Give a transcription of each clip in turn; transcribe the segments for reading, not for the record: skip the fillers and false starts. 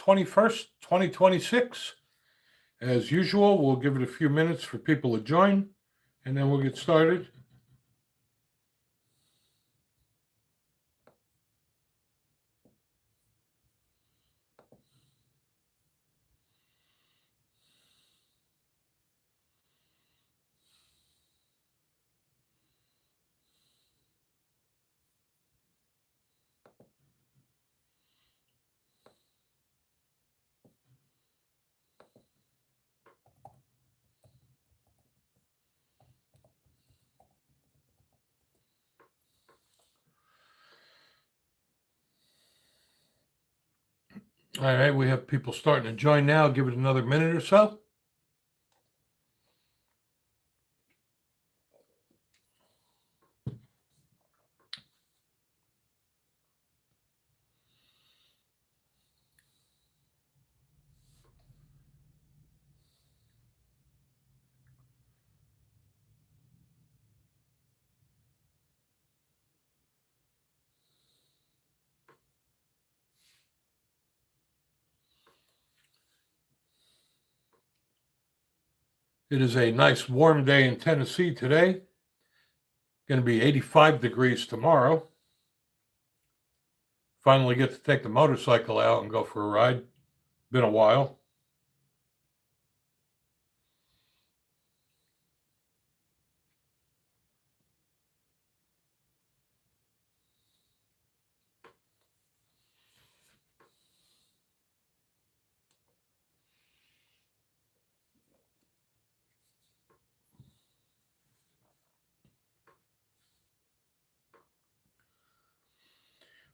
21st, 2026. As usual, we'll give it a few minutes for people to join, and then we'll get started. All right, we have people starting to join now. Give it another minute or so. It is a nice warm day in Tennessee today. Going to be 85 degrees tomorrow. Finally get to take the motorcycle out and go for a ride. Been a while.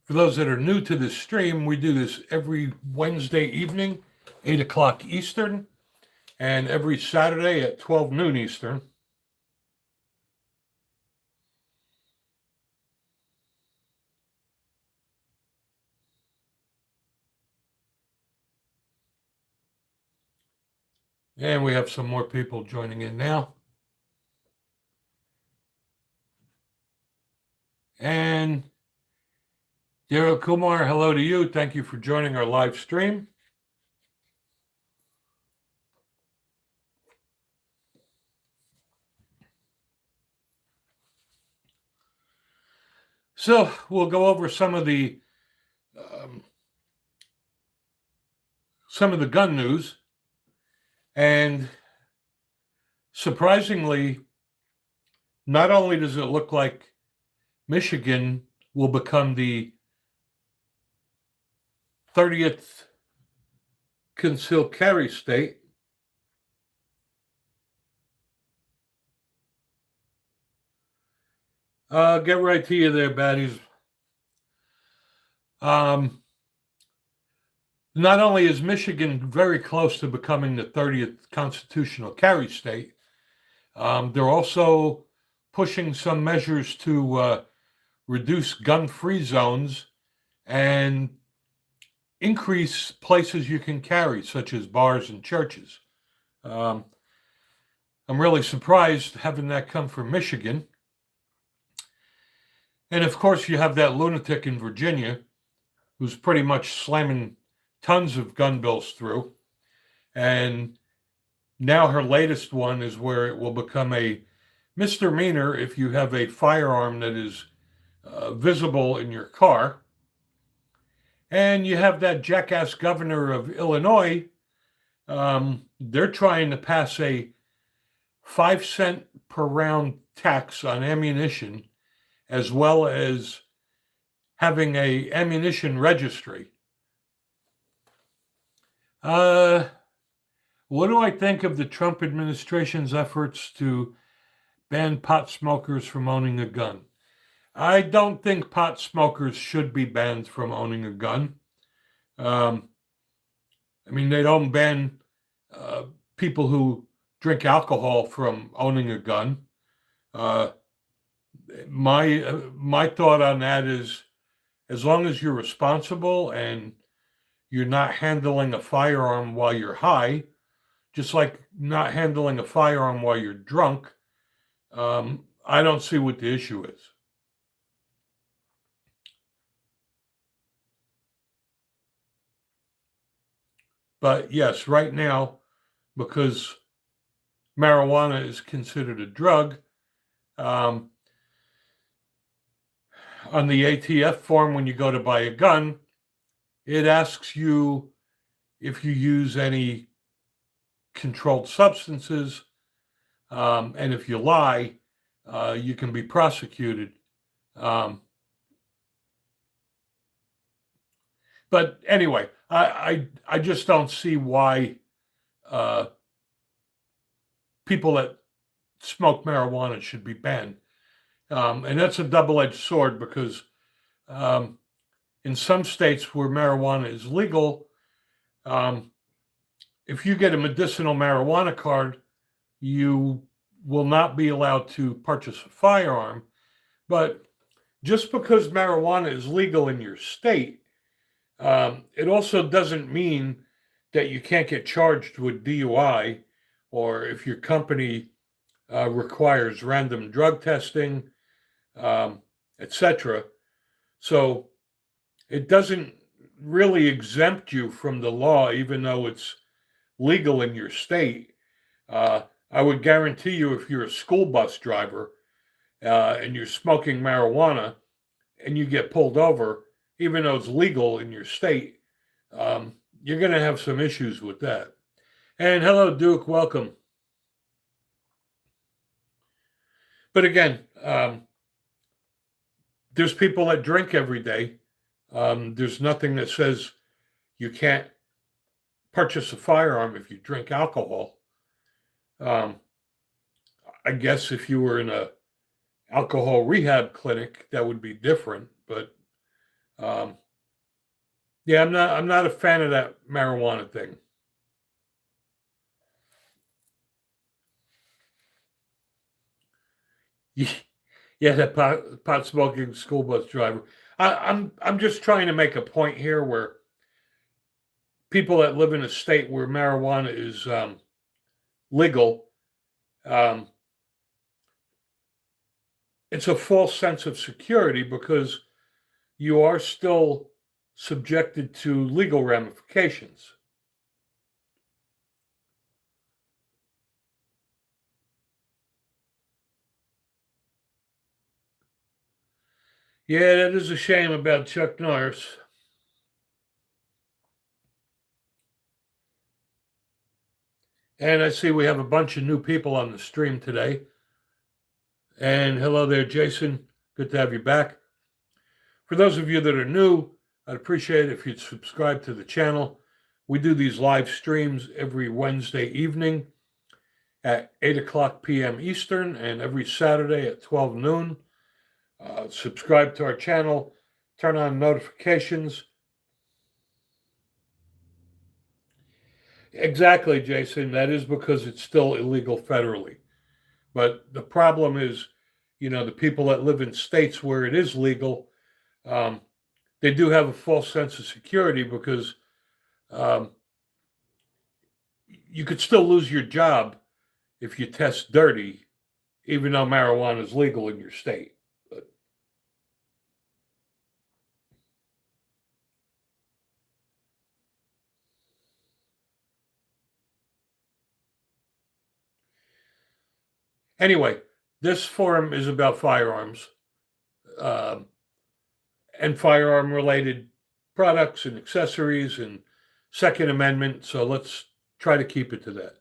For those that are new to this stream, we do this every Wednesday evening, 8 o'clock Eastern, and every Saturday at 12 noon Eastern. And we have some more people joining in now. And Daryl Kumar, hello to you. Thank you for joining our live stream. So we'll go over some of the gun news. And surprisingly, not only does it look like Michigan will become the 30th concealed carry state, get right to you there, baddies. Not only is Michigan very close to becoming the 30th constitutional carry state, they're also pushing some measures to reduce gun-free zones and increase places you can carry, such as bars and churches. I'm really surprised having that come from Michigan. And of course, you have that lunatic in Virginia who's pretty much slamming tons of gun bills through. And now her latest one is where it will become a misdemeanor if you have a firearm that is visible in your car. And you have that jackass governor of Illinois. They're trying to pass a 5-cent per round tax on ammunition, as well as having a ammunition registry. What do I think of the Trump administration's efforts to ban pot smokers from owning a gun? I don't think pot smokers should be banned from owning a gun. I mean, they don't ban people who drink alcohol from owning a gun. My thought on that is, as long as you're responsible and you're not handling a firearm while you're high, just like not handling a firearm while you're drunk, I don't see what the issue is. But yes, right now, because marijuana is considered a drug, um, on the ATF form, when you go to buy a gun, it asks you if you use any controlled substances, and if you lie, you can be prosecuted. Um, but anyway, I just don't see why uh, people that smoke marijuana should be banned. And that's a double-edged sword because um, in some states where marijuana is legal, um, if you get a medicinal marijuana card, you will not be allowed to purchase a firearm. But just because marijuana is legal in your state, it also doesn't mean that you can't get charged with DUI, or if your company requires random drug testing, etc. So it doesn't really exempt you from the law, even though it's legal in your state. I would guarantee you, if you're a school bus driver and you're smoking marijuana and you get pulled over, even though it's legal in your state, you're going to have some issues with that. And hello, Duke, welcome. But again, there's people that drink every day. There's nothing that says you can't purchase a firearm if you drink alcohol. I guess if you were in a alcohol rehab clinic, that would be different. But yeah, I'm not a fan of that marijuana thing. Yeah, that pot smoking school bus driver. I'm just trying to make a point here where people that live in a state where marijuana is legal, it's a false sense of security because you are still subjected to legal ramifications. Yeah, that is a shame about Chuck Norris. And I see we have a bunch of new people on the stream today. And hello there, Jason. Good to have you back. For those of you that are new, I'd appreciate it if you'd subscribe to the channel. We do these live streams every Wednesday evening at 8 o'clock p.m. Eastern and every Saturday at 12 noon. Subscribe to our channel, turn on notifications. Exactly, Jason. That is because it's still illegal federally. But the problem is, the people that live in states where it is legal, they do have a false sense of security because you could still lose your job if you test dirty, even though marijuana is legal in your state. But anyway, this forum is about firearms and firearm-related products and accessories and Second Amendment. So let's try to keep it to that.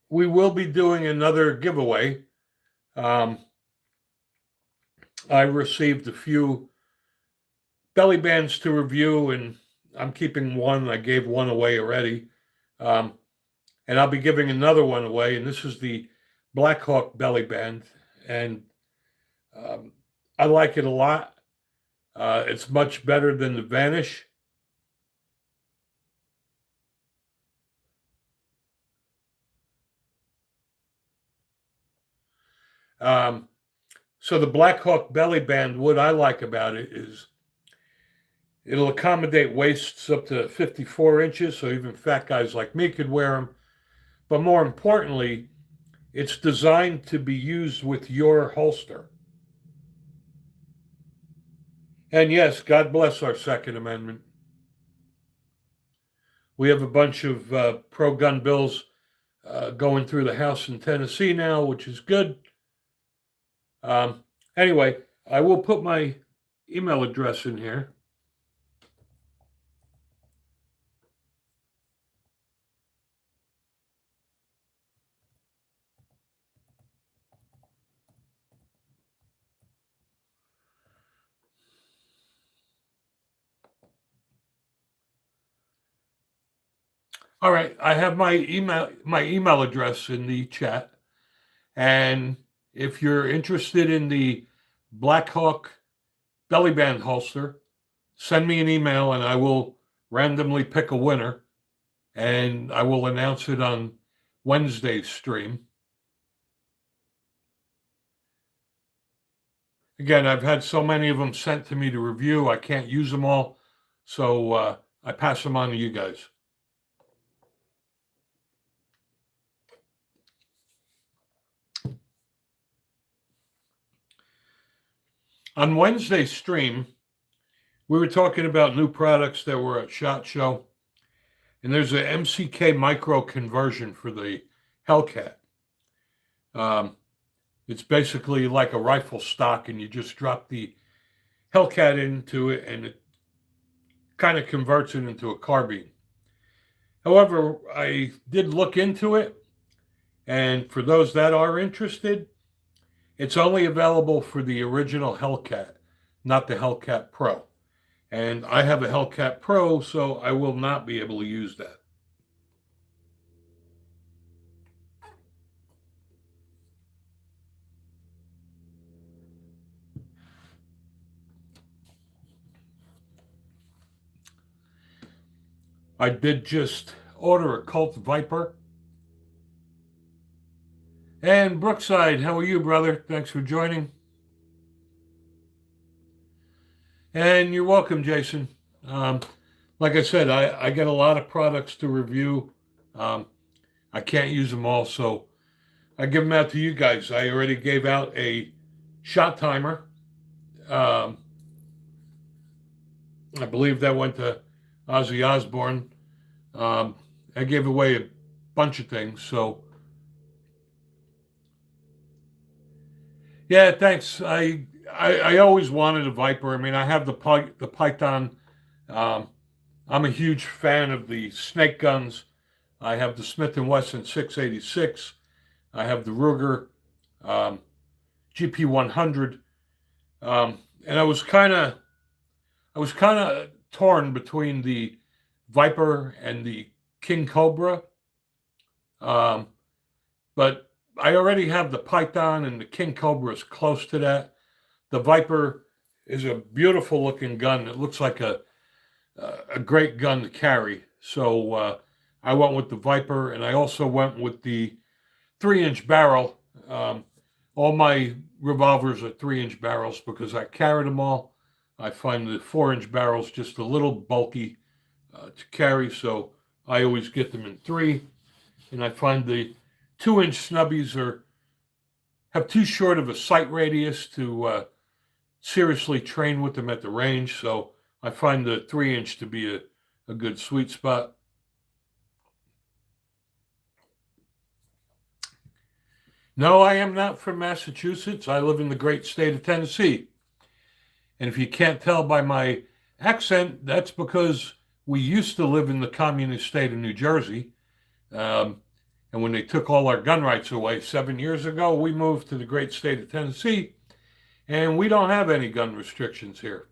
We will be doing another giveaway. I received a few belly bands to review, and I'm keeping one. I gave one away already. And I'll be giving another one away, and this is the Black Hawk belly band. And I like it a lot. It's much better than the Vanish. So the Black Hawk belly band, what I like about it is it'll accommodate waists up to 54 inches, so even fat guys like me could wear them. But more importantly, it's designed to be used with your holster. And yes, God bless our Second Amendment. We have a bunch of pro-gun bills going through the House in Tennessee now, which is good. Anyway, I will put my email address in here. All right, I have my email address in the chat, and if you're interested in the Black Hawk belly band holster, send me an email and I will randomly pick a winner, and I will announce it on Wednesday's stream. Again, I've had so many of them sent to me to review, I can't use them all, so I pass them on to you guys. On Wednesday's stream, we were talking about new products that were at SHOT Show, and there's a MCK micro conversion for the Hellcat. It's basically like a rifle stock, and you just drop the Hellcat into it, and it kind of converts it into a carbine. However, I did look into it, and for those that are interested, it's only available for the original Hellcat, not the Hellcat Pro. And I have a Hellcat Pro, so I will not be able to use that. I did just order a Colt Viper. And Brookside, how are you, brother? Thanks for joining. And you're welcome, Jason. Like I said, I get a lot of products to review. I can't use them all, so I give them out to you guys. I already gave out a shot timer. I believe that went to Ozzy Osbourne. I gave away a bunch of things, so yeah, thanks. I always wanted a Viper. I mean, I have the Python. I'm a huge fan of the snake guns. I have the Smith & Wesson 686. I have the Ruger GP100. And I was kind of torn between the Viper and the King Cobra. But I already have the Python, and the King Cobra is close to that. The Viper is a beautiful looking gun. It looks like a great gun to carry. So I went with the Viper, and I also went with the 3-inch barrel. All my revolvers are 3-inch barrels because I carried them all. I find the 4-inch barrels just a little bulky to carry, so I always get them in 3. And I find the 2-inch snubbies have too short of a sight radius to seriously train with them at the range, so I find the 3-inch to be a good sweet spot. No, I am not from Massachusetts. I live in the great state of Tennessee. And if you can't tell by my accent, that's because we used to live in the communist state of New Jersey. And when they took all our gun rights away 7 years ago, we moved to the great state of Tennessee, and we don't have any gun restrictions here.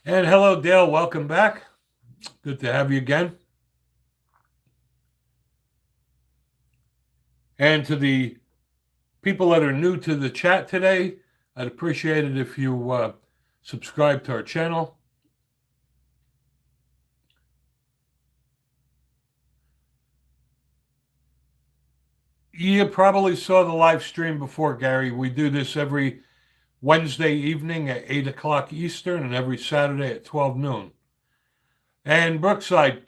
And hello, Dale. Welcome back. Good to have you again. And to the people that are new to the chat today, I'd appreciate it if you subscribe to our channel. You probably saw the live stream before, Gary. We do this every Wednesday evening at 8 o'clock Eastern and every Saturday at 12 noon. And Brookside,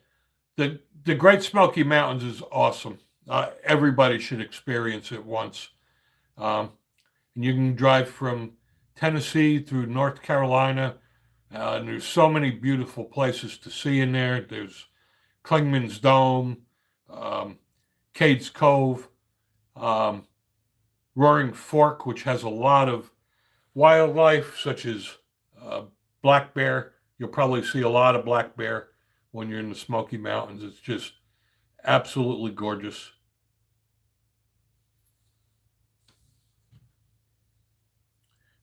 the Great Smoky Mountains is awesome. Everybody should experience it once. Um, and you can drive from Tennessee through North Carolina. And there's so many beautiful places to see in there. There's Clingman's Dome, Cades Cove, um, Roaring Fork, which has a lot of wildlife, such as black bear. You'll probably see a lot of black bear when you're in the Smoky Mountains. It's just absolutely gorgeous.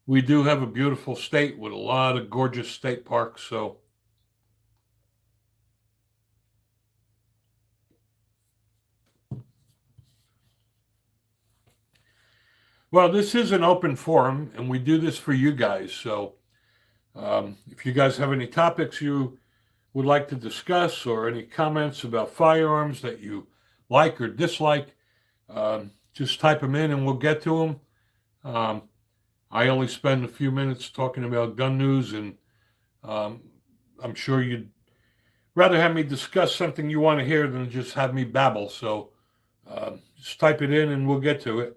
We do have a beautiful state with a lot of gorgeous state parks, so well, this is an open forum, and we do this for you guys. So if you guys have any topics you would like to discuss or any comments about firearms that you like or dislike, just type them in and we'll get to them. I only spend a few minutes talking about gun news, and I'm sure you'd rather have me discuss something you want to hear than just have me babble. So just type it in and we'll get to it.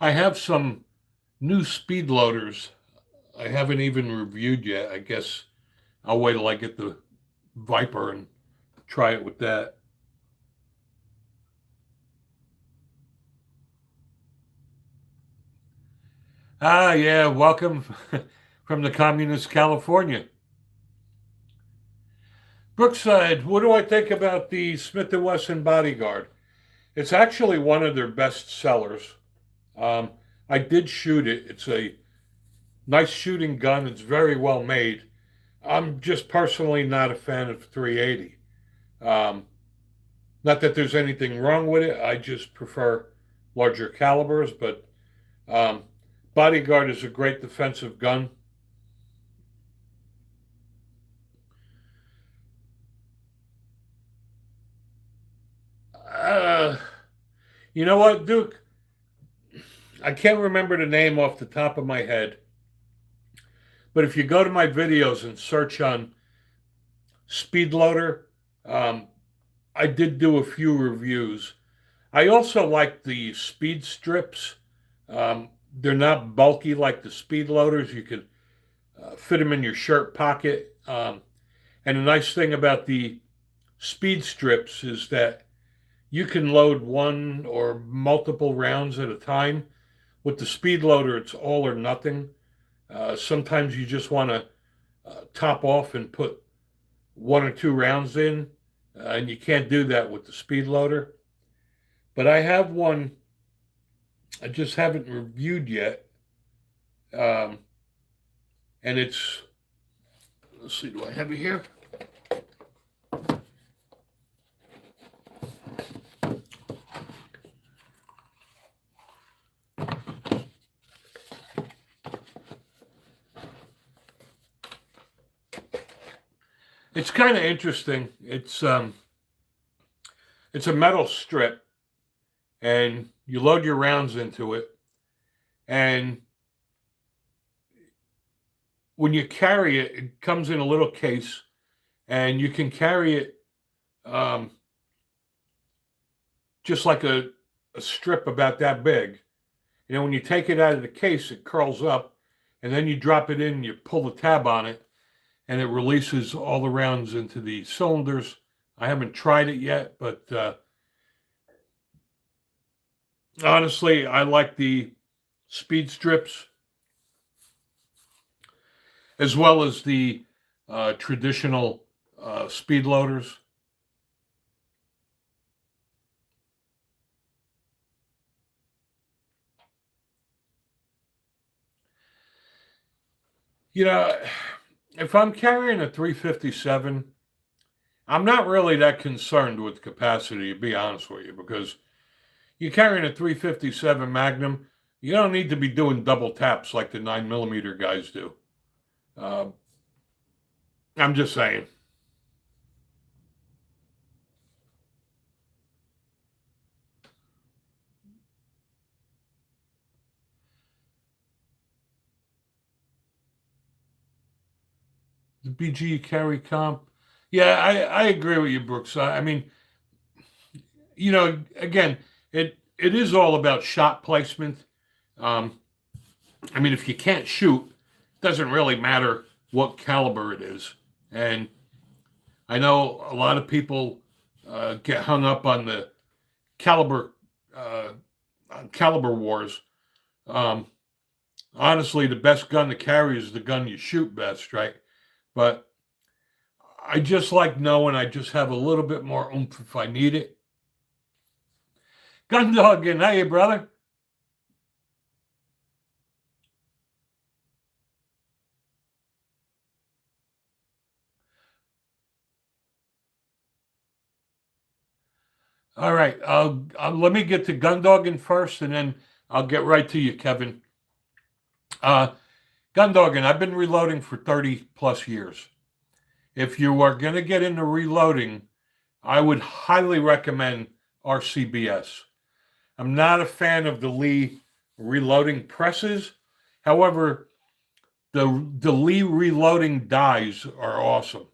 I have some new speed loaders I haven't even reviewed yet. I guess I'll wait till I get the Viper and try it with that. Ah, yeah, welcome from the communist California. Brookside, what do I think about the Smith & Wesson Bodyguard? It's actually one of their best sellers. Um, I did shoot it. It's a nice shooting gun. It's very well made. I'm just personally not a fan of 380. Um, Not that there's anything wrong with it. I just prefer larger calibers, but um, Bodyguard is a great defensive gun. Uh, you know what, Duke? I can't remember the name off the top of my head, but if you go to my videos and search on Speed Loader, um, I did do a few reviews. I also like the speed strips. They're not bulky like the speed loaders. You can fit them in your shirt pocket. And the nice thing about the speed strips is that you can load one or multiple rounds at a time. With the speed loader, it's all or nothing. Sometimes you just want to top off and put one or two rounds in, and you can't do that with the speed loader. But I have one I just haven't reviewed yet, um, and it's, let's see, do I have it here? It's kind of interesting. It's a metal strip, and you load your rounds into it, and when you carry it, it comes in a little case, and you can carry it um, just like a strip about that big. You know, when you take it out of the case, it curls up, and then you drop it in, you pull the tab on it, and it releases all the rounds into the cylinders. I haven't tried it yet, but honestly, I like the speed strips as well as the traditional speed loaders. You know, if I'm carrying a 357, I'm not really that concerned with capacity, to be honest with you, because you're carrying a 357 Magnum. You don't need to be doing double taps like the 9mm guys do. Uh, I'm just saying. The BG carry comp. Yeah, I agree with you, Brooks. I mean, again, it is all about shot placement. Um, I mean, if you can't shoot, it doesn't really matter what caliber it is. And I know a lot of people get hung up on the caliber uh, caliber wars. Um, Honestly, the best gun to carry is the gun you shoot best, right? But I just like knowing I just have a little bit more oomph if I need it. Gun dog in, hey, brother. All right, let me get to gun dogging first, and then I'll get right to you, Kevin. Uh, Gun dogging, I've been reloading for 30 plus years. If you are going to get into reloading, I would highly recommend RCBS. I'm not a fan of the Lee reloading presses. However, the Lee reloading dies are awesome.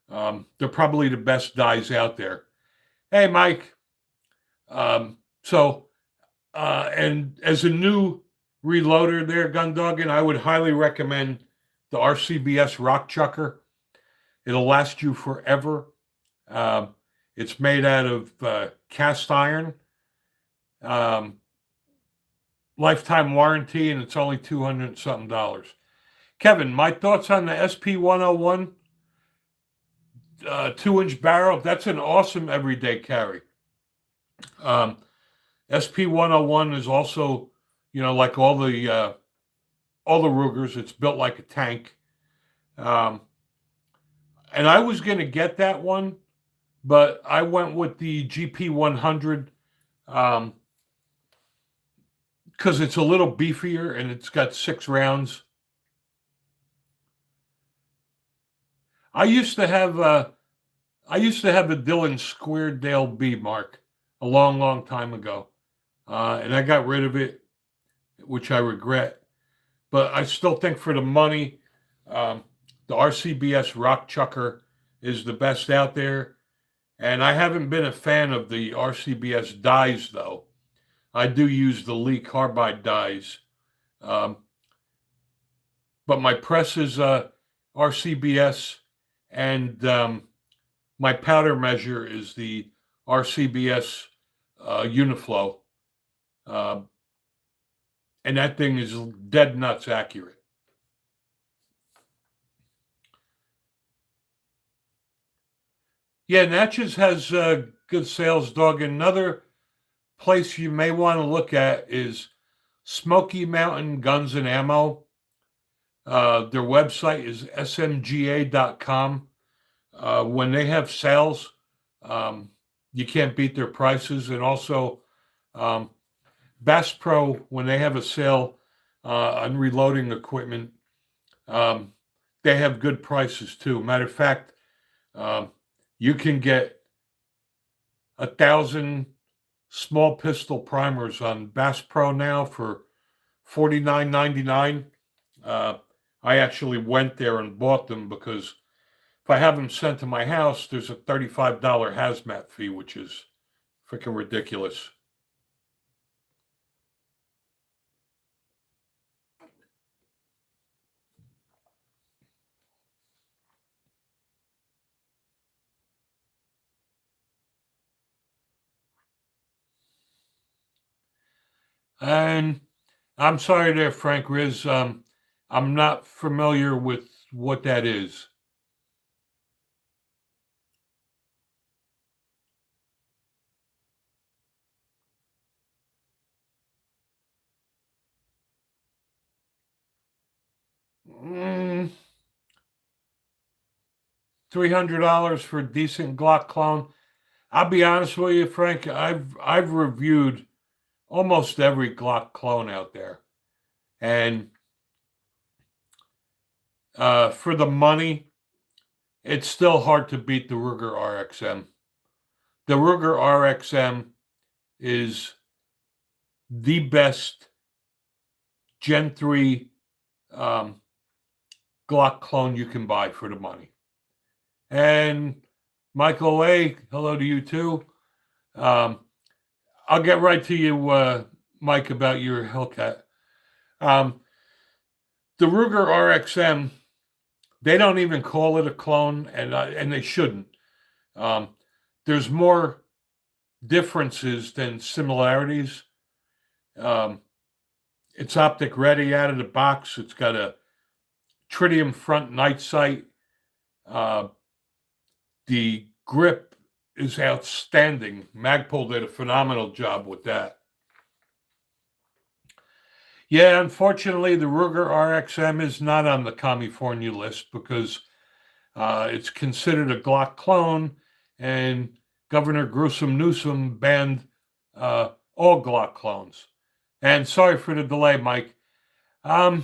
They're probably the best dies out there. Hey, Mike. And as a new reloader there, gun dogging, I would highly recommend the RCBS Rock Chucker. It'll last you forever. Um, it's made out of cast iron, um, lifetime warranty, and it's only $200 something dollars. Kevin, my thoughts on the SP 101 2-inch barrel. That's an awesome everyday carry. Um, SP 101 is also, like all the Rugers. It's built like a tank. Um, and I was going to get that one, but I went with the GP 100 because it's a little beefier and it's got 6 rounds. I used to have a Dillon Squared Dale B, Mark, a long, long time ago, and I got rid of it, which I regret. But I still think for the money, um, the RCBS Rock Chucker is the best out there. And I haven't been a fan of the RCBS dies, though. I do use the Lee carbide dies. Um, but my press is RCBS, and my powder measure is the RCBS Uniflow. Uh, and that thing is dead nuts accurate. Yeah, Natchez has good sales, dog. Another place you may want to look at is Smoky Mountain Guns and Ammo. Their website is smga.com. When they have sales, you can't beat their prices. And also, um, Bass Pro, when they have a sale on reloading equipment, um, they have good prices too. Matter of fact, um, you can get 1,000 small pistol primers on Bass Pro now for $49.99. I actually went there and bought them because if I have them sent to my house, there's a $35 hazmat fee, which is freaking ridiculous. And I'm sorry there, Frank Riz. I'm not familiar with what that is. Mm, $300 for a decent Glock clone. I'll be honest with you, Frank. I've reviewed almost every Glock clone out there, and for the money, it's still hard to beat the Ruger RXM. The Ruger RXM is the best Gen 3 Glock clone you can buy for the money. And Michael A., hello to you too. I'll get right to you, Mike, about your Hellcat. The Ruger RXM, they don't even call it a clone, and they shouldn't. There's more differences than similarities. It's optic ready out of the box. It's got a tritium front night sight. The grip is outstanding. Magpul did a phenomenal job with that. Yeah, unfortunately, the Ruger RXM is not on the California list because it's considered a Glock clone, and Governor Gruesome Newsom banned all Glock clones. And sorry for the delay, Mike. What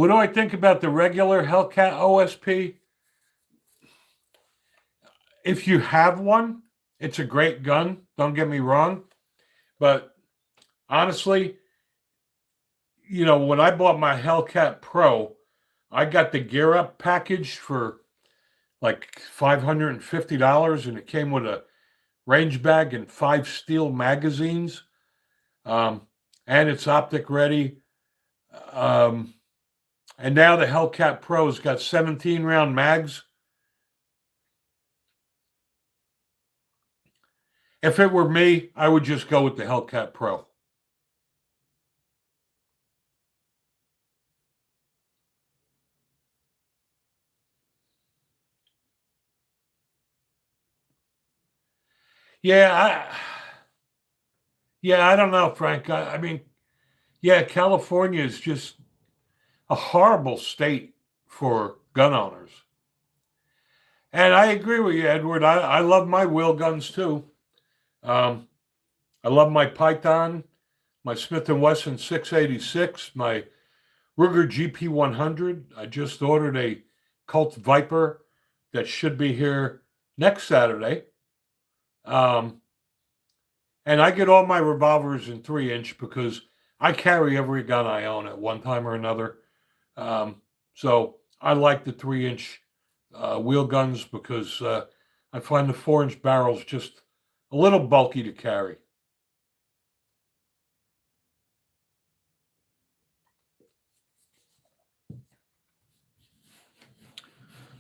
do I think about the regular Hellcat OSP? If you have one, it's a great gun. Don't get me wrong. But honestly, when I bought my Hellcat Pro, I got the Gear Up package for like $550, and it came with a range bag and 5 steel magazines. And it's optic ready. And now the Hellcat Pro's got 17 round mags. If it were me, I would just go with the Hellcat Pro. Yeah, I don't know, Frank. I mean, California is just a horrible state for gun owners. And I agree with you, Edward. I love my wheel guns too. I love my Python, my Smith & Wesson 686, my Ruger GP100. I just ordered a Colt Viper that should be here next Saturday. And I get all my revolvers in 3-inch because I carry every gun I own at one time or another. So I like the 3-inch wheel guns because I find the 4-inch barrels just a little bulky to carry.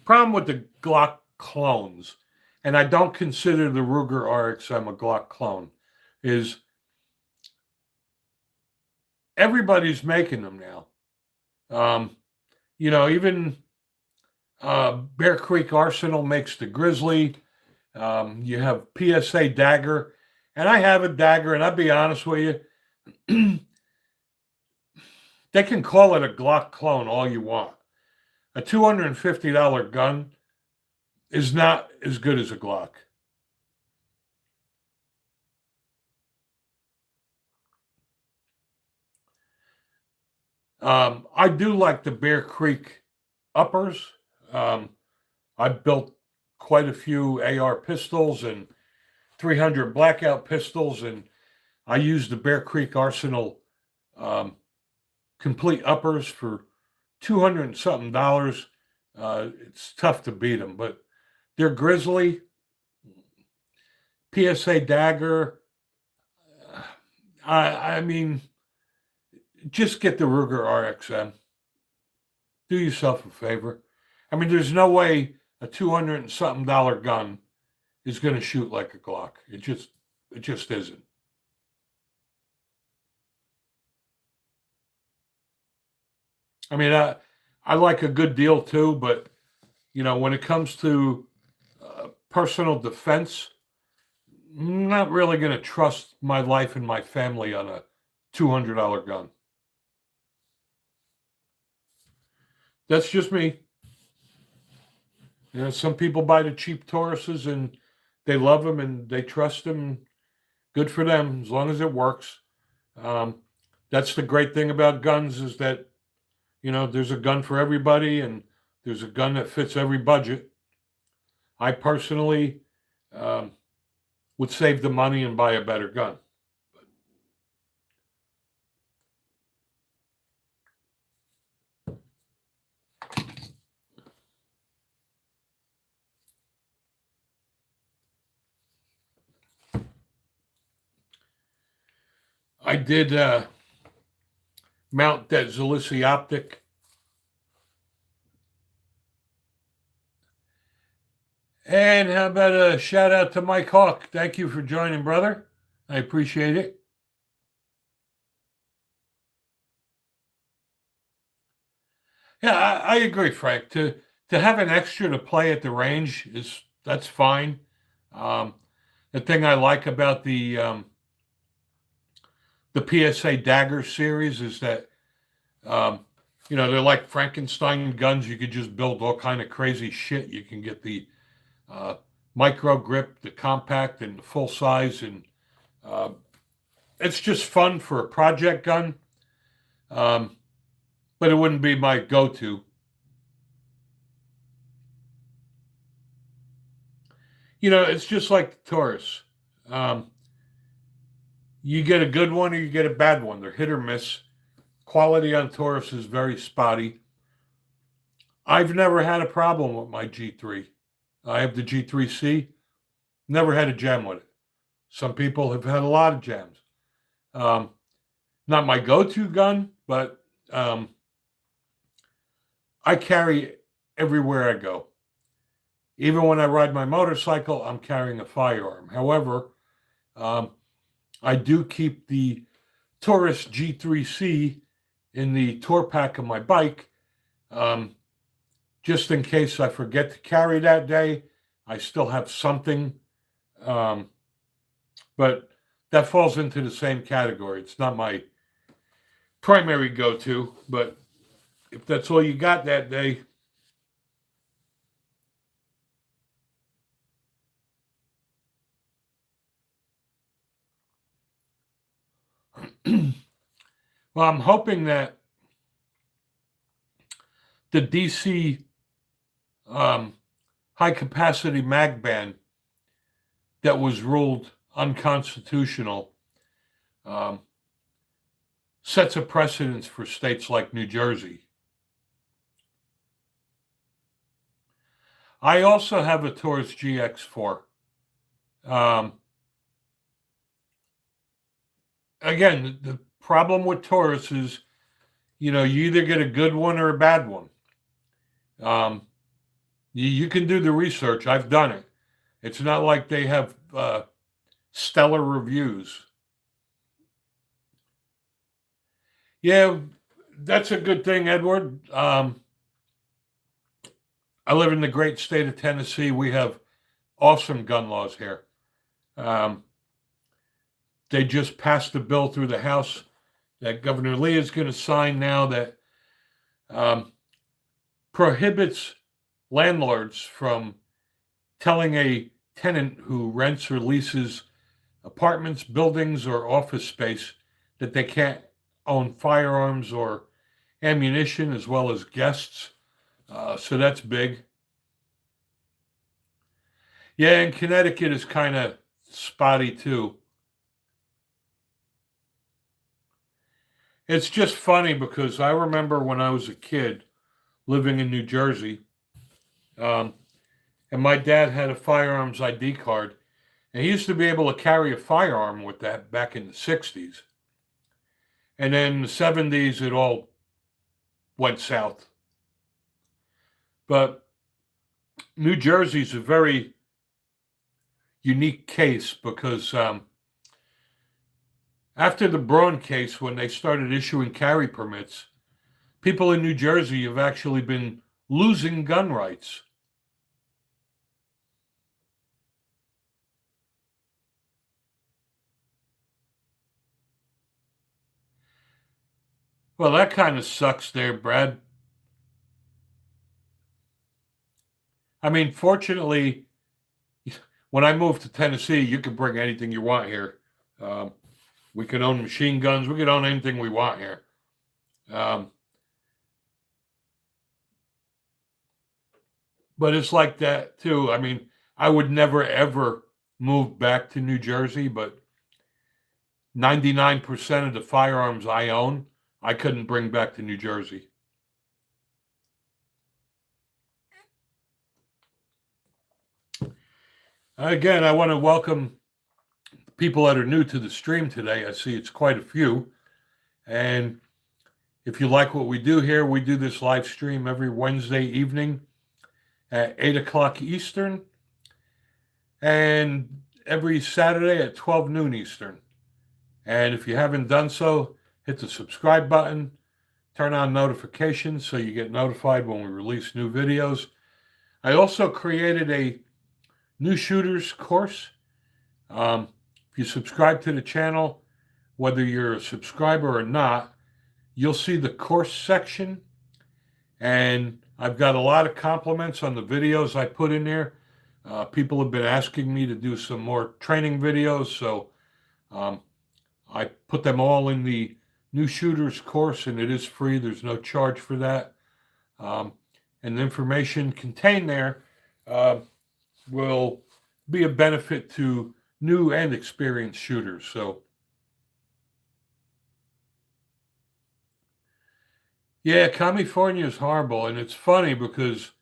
Problem with the Glock clones, and I don't consider the Ruger RXM a Glock clone, is everybody's making them now. Even Bear Creek Arsenal makes the Grizzly. You have PSA Dagger, and I have a Dagger, and I'll be honest with you, they can call it a Glock clone all you want. A $250 gun is not as good as a Glock. I do like the Bear Creek uppers. I've built quite a few AR pistols and 300 blackout pistols, and I use the Bear Creek Arsenal complete uppers for $200 and something. It's tough to beat them, but they're Grizzly, PSA Dagger. I mean, just get the Ruger RXM. Do yourself a favor. I mean, there's no way a $200 and something gun is going to shoot like a Glock. It just isn't. I mean, I like a good deal too, but when it comes to personal defense, I'm not really going to trust my life and my family on a $200 gun. That's just me. Some people buy the cheap Tauruses and they love them and they trust them. Good for them as long as it works. Um, that's the great thing about guns is that there's a gun for everybody and there's a gun that fits every budget. I personally um, would save the money and buy a better gun. I did mount that Zalissi optic. And how about a shout out to Mike Hawk? Thank you for joining, brother. I appreciate it. Yeah, I agree, Frank. To have an extra to play at the range that's fine. Um, the thing I like about the PSA Dagger series is that they're like Frankenstein guns. You could just build all kind of crazy shit. You can get the uh, micro grip, the compact, and the full size, and uh, it's just fun for a project gun. Um, but it wouldn't be my go-to. It's just like the Taurus. Um, you get a good one or you get a bad one. They're hit or miss. Quality on Taurus is very spotty. I've never had a problem with my G3. I have the G3C. Never had a jam with it. Some people have had a lot of jams. Um, Not my go-to gun, but I carry everywhere I go. Even when I ride my motorcycle, I'm carrying a firearm. However, um, I do keep the Taurus G3C in the tour pack of my bike, just in case I forget to carry that day. I still have something, um, but that falls into the same category. It's not my primary go-to, but if that's all you got that day. Well, I'm hoping that the DC high capacity mag ban that was ruled unconstitutional um, sets a precedence for states like New Jersey. I also have a Taurus GX4. Um, Again, the problem with Taurus is, you either get a good one or a bad one. Um, you can do the research. I've done it. It's not like they have stellar reviews. Yeah, that's a good thing, Edward. I live in the great state of Tennessee. We have awesome gun laws here. Um, they just passed a bill through the House that Governor Lee is going to sign now that um, prohibits landlords from telling a tenant who rents or leases apartments, buildings, or office space that they can't own firearms or ammunition as well as guests. So that's big. Yeah, and Connecticut is kind of spotty too. It's just funny because I remember when I was a kid living in New Jersey, um, and my dad had a firearms ID card, and he used to be able to carry a firearm with that back in the 60s. And then in the 70s, it all went south. But New Jersey's a very unique case because after the Braun case, when they started issuing carry permits, people in New Jersey have actually been losing gun rights. Well, that kind of sucks there, Brad. I mean, fortunately, when I moved to Tennessee, you can bring anything you want here. Um, we can own machine guns. We can own anything we want here. But it's like that too. I mean, I would never ever move back to New Jersey, but 99% of the firearms I own, I couldn't bring back to New Jersey. Again, I want to welcome people that are new to the stream today. I see it's quite a few. And if you like what we do here, we do this live stream every Wednesday evening at 8 o'clock Eastern and every Saturday at 12 noon Eastern. And if you haven't done so, hit the subscribe button, turn on notifications so you get notified when we release new videos. I also created a new shooters course. If you subscribe to the channel, whether you're a subscriber or not, you'll see the course section. And I've got a lot of compliments on the videos I put in there. People have been asking me to do some more training videos, so I put them all in the new shooters course, and it is free. There's no charge for that. And the information contained there will be a benefit to new and experienced shooters. So, yeah, California is horrible, and it's funny because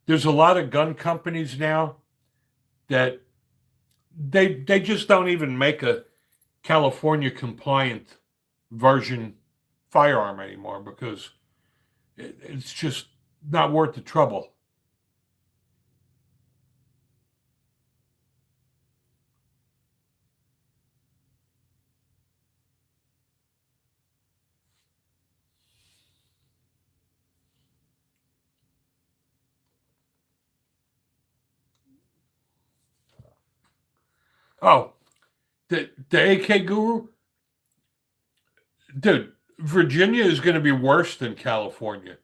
there's a lot of gun companies now that they just don't even make a California compliant version firearm anymore because it's just not worth the trouble. Oh, the AK Guru, dude, Virginia is going to be worse than California.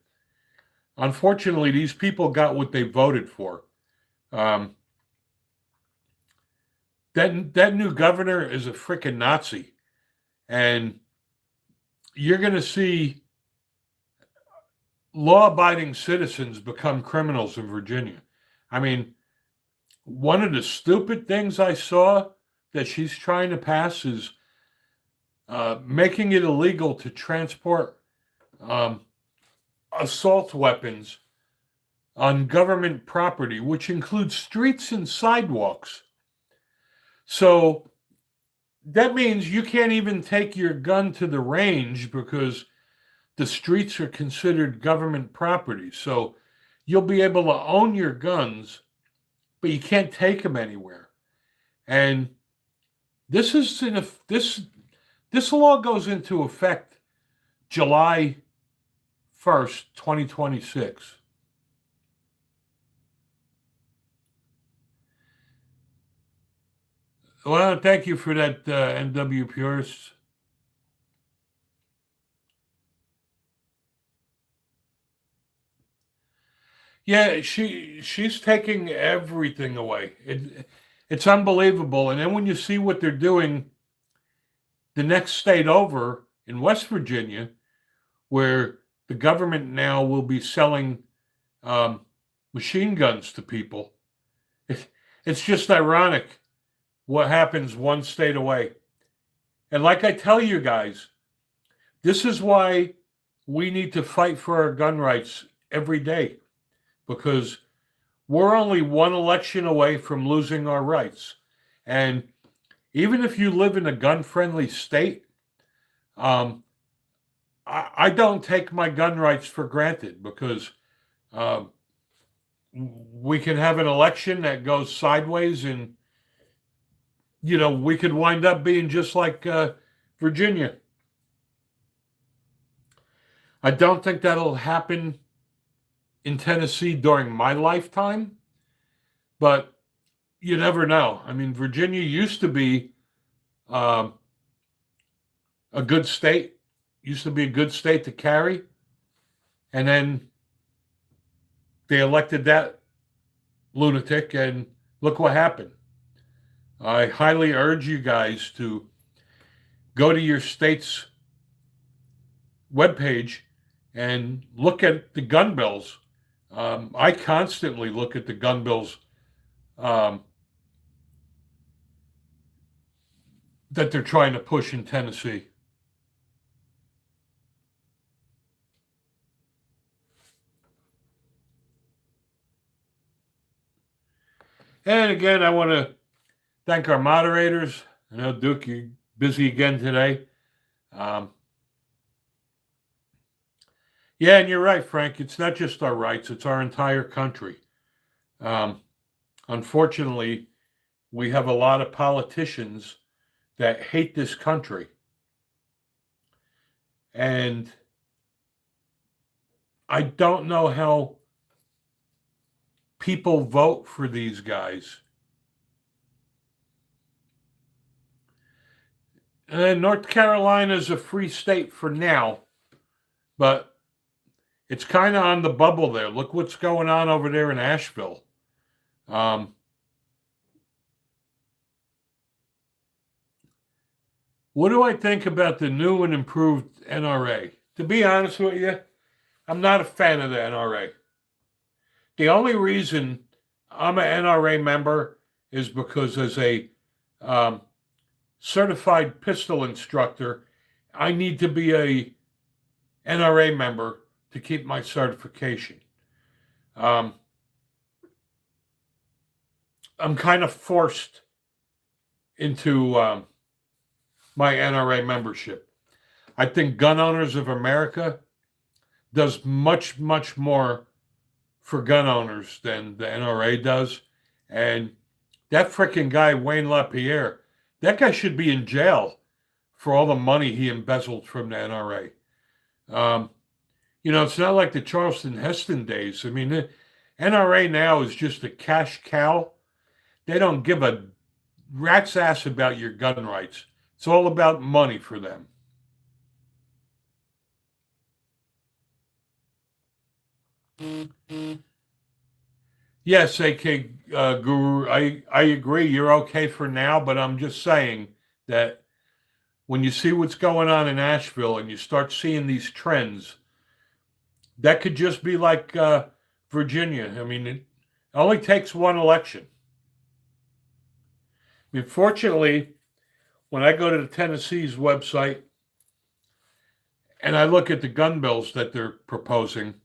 Unfortunately, these people got what they voted for. Um, that new governor is a freaking Nazi, and you're going to see law-abiding citizens become criminals in Virginia. I mean, one of the stupid things I saw that she's trying to pass is making it illegal to transport assault weapons on government property, which includes streets and sidewalks. So that means you can't even take your gun to the range because the streets are considered government property. So you'll be able to own your guns, but you can't take them anywhere. And this law goes into effect July 1st, 2026. Well, thank you for that, NW Purist. Yeah, she's taking everything away. It's unbelievable. And then when you see what they're doing, the next state over in West Virginia, where the government now will be selling machine guns to people, it's just ironic what happens one state away. And like I tell you guys, this is why we need to fight for our gun rights every day, because we're only one election away from losing our rights. And even if you live in a gun-friendly state, I don't take my gun rights for granted because we can have an election that goes sideways and, we could wind up being just like Virginia. I don't think that'll happen in Tennessee during my lifetime, but you never know. I mean, Virginia used to be a good state, used to be a good state to carry. And then they elected that lunatic, and look what happened. I highly urge you guys to go to your state's webpage and look at the gun bills. I constantly look at the gun bills that they're trying to push in Tennessee. And again, I want to thank our moderators. I know, Duke, you're busy again today. Yeah, and you're right, Frank. It's not just our rights, it's our entire country. Unfortunately, we have a lot of politicians that hate this country. And I don't know how people vote for these guys. And North Carolina is a free state for now, but it's kind of on the bubble there. Look what's going on over there in Asheville. What do I think about the new and improved NRA? To be honest with you, I'm not a fan of the NRA. The only reason I'm an NRA member is because as a certified pistol instructor, I need to be a NRA member to keep my certification. I'm kind of forced into my NRA membership. I think Gun Owners of America does much, much more for gun owners than the NRA does. And that freaking guy, Wayne LaPierre, that guy should be in jail for all the money he embezzled from the NRA. It's not like the Charleston Heston days. I mean, the NRA now is just a cash cow. They don't give a rat's ass about your gun rights. It's all about money for them. Yes, AK Guru, I agree. You're okay for now, but I'm just saying that when you see what's going on in Asheville and you start seeing these trends, that could just be like Virginia. I mean, it only takes one election. I mean, fortunately, when I go to the Tennessee's website and I look at the gun bills that they're proposing,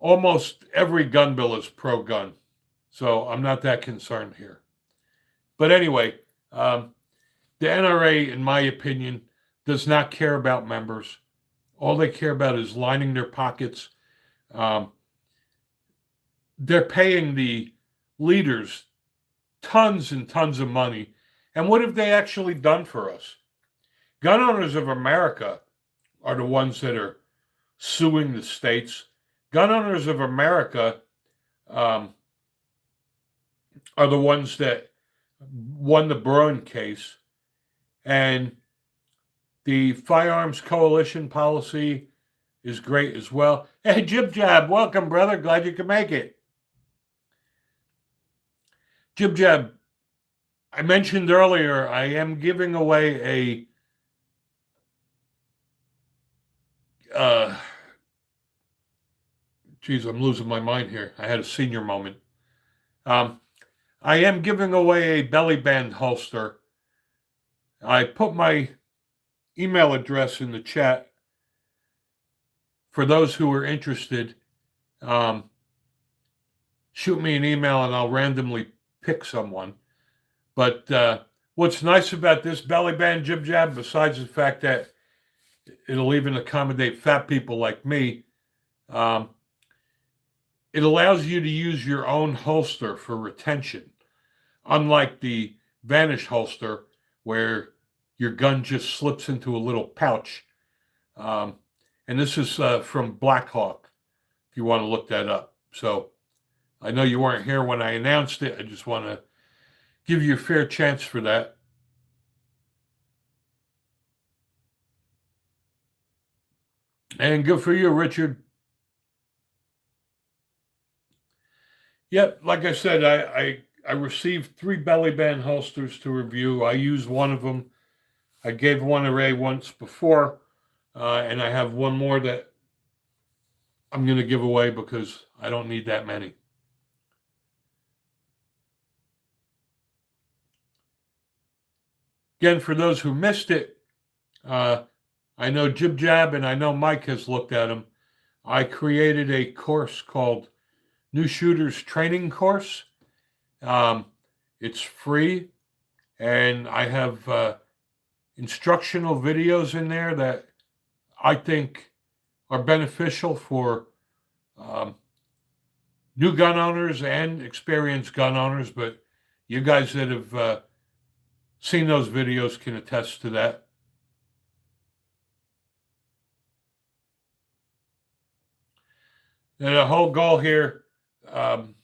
almost every gun bill is pro-gun. So I'm not that concerned here. But anyway, the NRA, in my opinion, does not care about members. All they care about is lining their pockets. They're paying the leaders tons and tons of money. And what have they actually done for us? Gun Owners of America are the ones that are suing the states. Gun Owners of America are the ones that won the Bruin case. And the Firearms Coalition policy is great as well. Hey, Jib Jab, welcome, brother. Glad you could make it. Jib Jab, I mentioned earlier, I am giving away I'm losing my mind here. I had a senior moment. I am giving away a belly band holster. I put my email address in the chat for those who are interested. Shoot me an email and I'll randomly pick someone. But what's nice about this belly band Jib Jab, besides the fact that it'll even accommodate fat people like me, it allows you to use your own holster for retention, unlike the Vanish holster where your gun just slips into a little pouch. And this is from Blackhawk, if you want to look that up. So I know you weren't here when I announced it. I just want to give you a fair chance for that. And good for you, Richard. Yep, like I said, I received 3 belly band holsters to review. I used one of them. I gave one away once before, and I have one more that I'm going to give away because I don't need that many. Again, for those who missed it, I know Jib Jab and I know Mike has looked at them. I created a course called New Shooters Training Course. Um, it's free, and I have instructional videos in there that I think are beneficial for um, new gun owners and experienced gun owners. But you guys that have seen those videos can attest to that. And the whole goal here, um,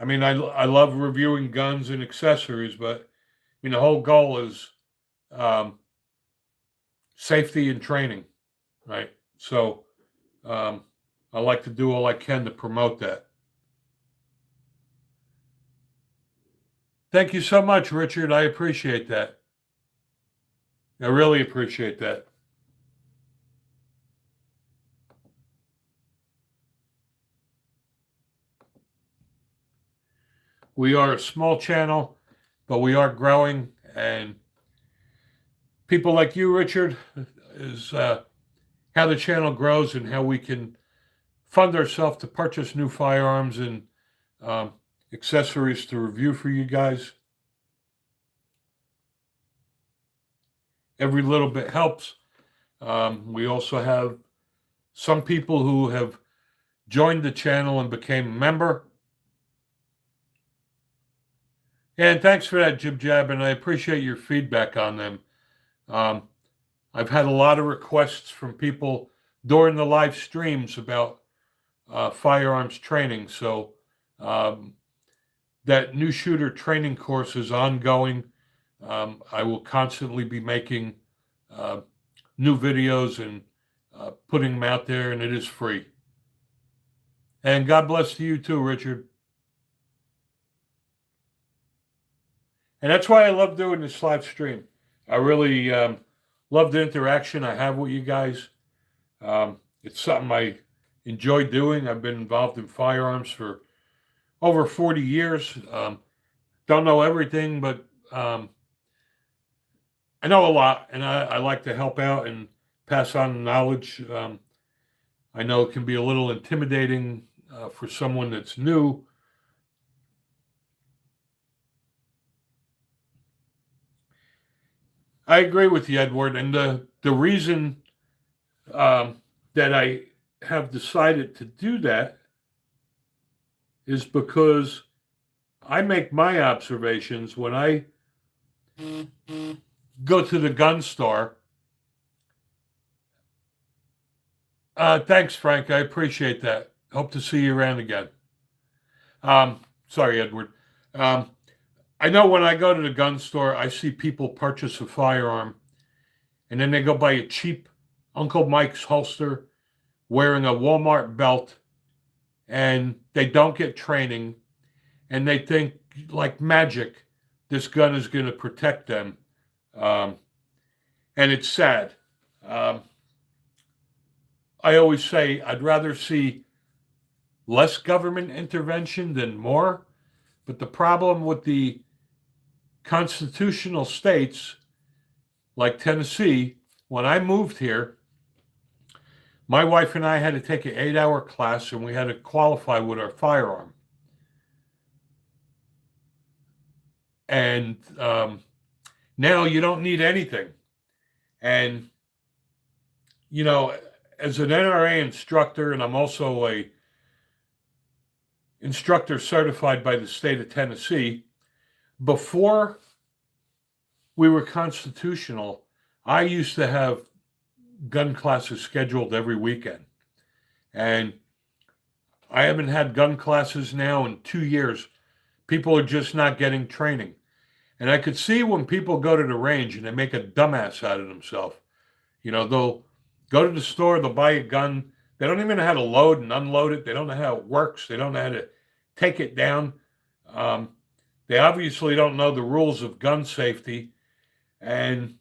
I mean, I love reviewing guns and accessories, but the whole goal is um, safety and training, right? So um, I like to do all I can to promote that. Thank you so much, Richard. I appreciate that. I really appreciate that. We are a small channel, but we are growing, and people like you, Richard, is how the channel grows and how we can fund ourselves to purchase new firearms and um, accessories to review for you guys. Every little bit helps. We also have some people who have joined the channel and became a member. And thanks for that, Jib Jab, and I appreciate your feedback on them. Um, I've had a lot of requests from people during the live streams about firearms training. So um, that new shooter training course is ongoing. I will constantly be making new videos and putting them out there, and it is free. And God bless to you too, Richard. And that's why I love doing this live stream. I really love the interaction I have with you guys. It's something I enjoy doing. I've been involved in firearms for over 40 years. Don't know everything, but I know a lot, and I like to help out and pass on knowledge. I know it can be a little intimidating for someone that's new. I agree with you, Edward, and the reason that I have decided to do that is because I make my observations when I go to the gun store. Thanks, Frank. I appreciate that. Hope to see you around again. Sorry, Edward. Um, I know when I go to the gun store, I see people purchase a firearm and then they go buy a cheap Uncle Mike's holster wearing a Walmart belt and they don't get training and they think like magic this gun is going to protect them. Um, and it's sad. Um, I always say I'd rather see less government intervention than more. But the problem with the constitutional states like Tennessee, when I moved here, my wife and I had to take an 8-hour class and we had to qualify with our firearm. And now you don't need anything. And, as an NRA instructor, and I'm also a instructor certified by the state of Tennessee, before we were constitutional, I used to have gun classes scheduled every weekend. And I haven't had gun classes now in 2 years. People are just not getting training. And I could see when people go to the range and they make a dumbass out of themselves. They'll go to the store, they'll buy a gun. They don't even know how to load and unload it. They don't know how it works. They don't know how to take it down. They obviously don't know the rules of gun safety. And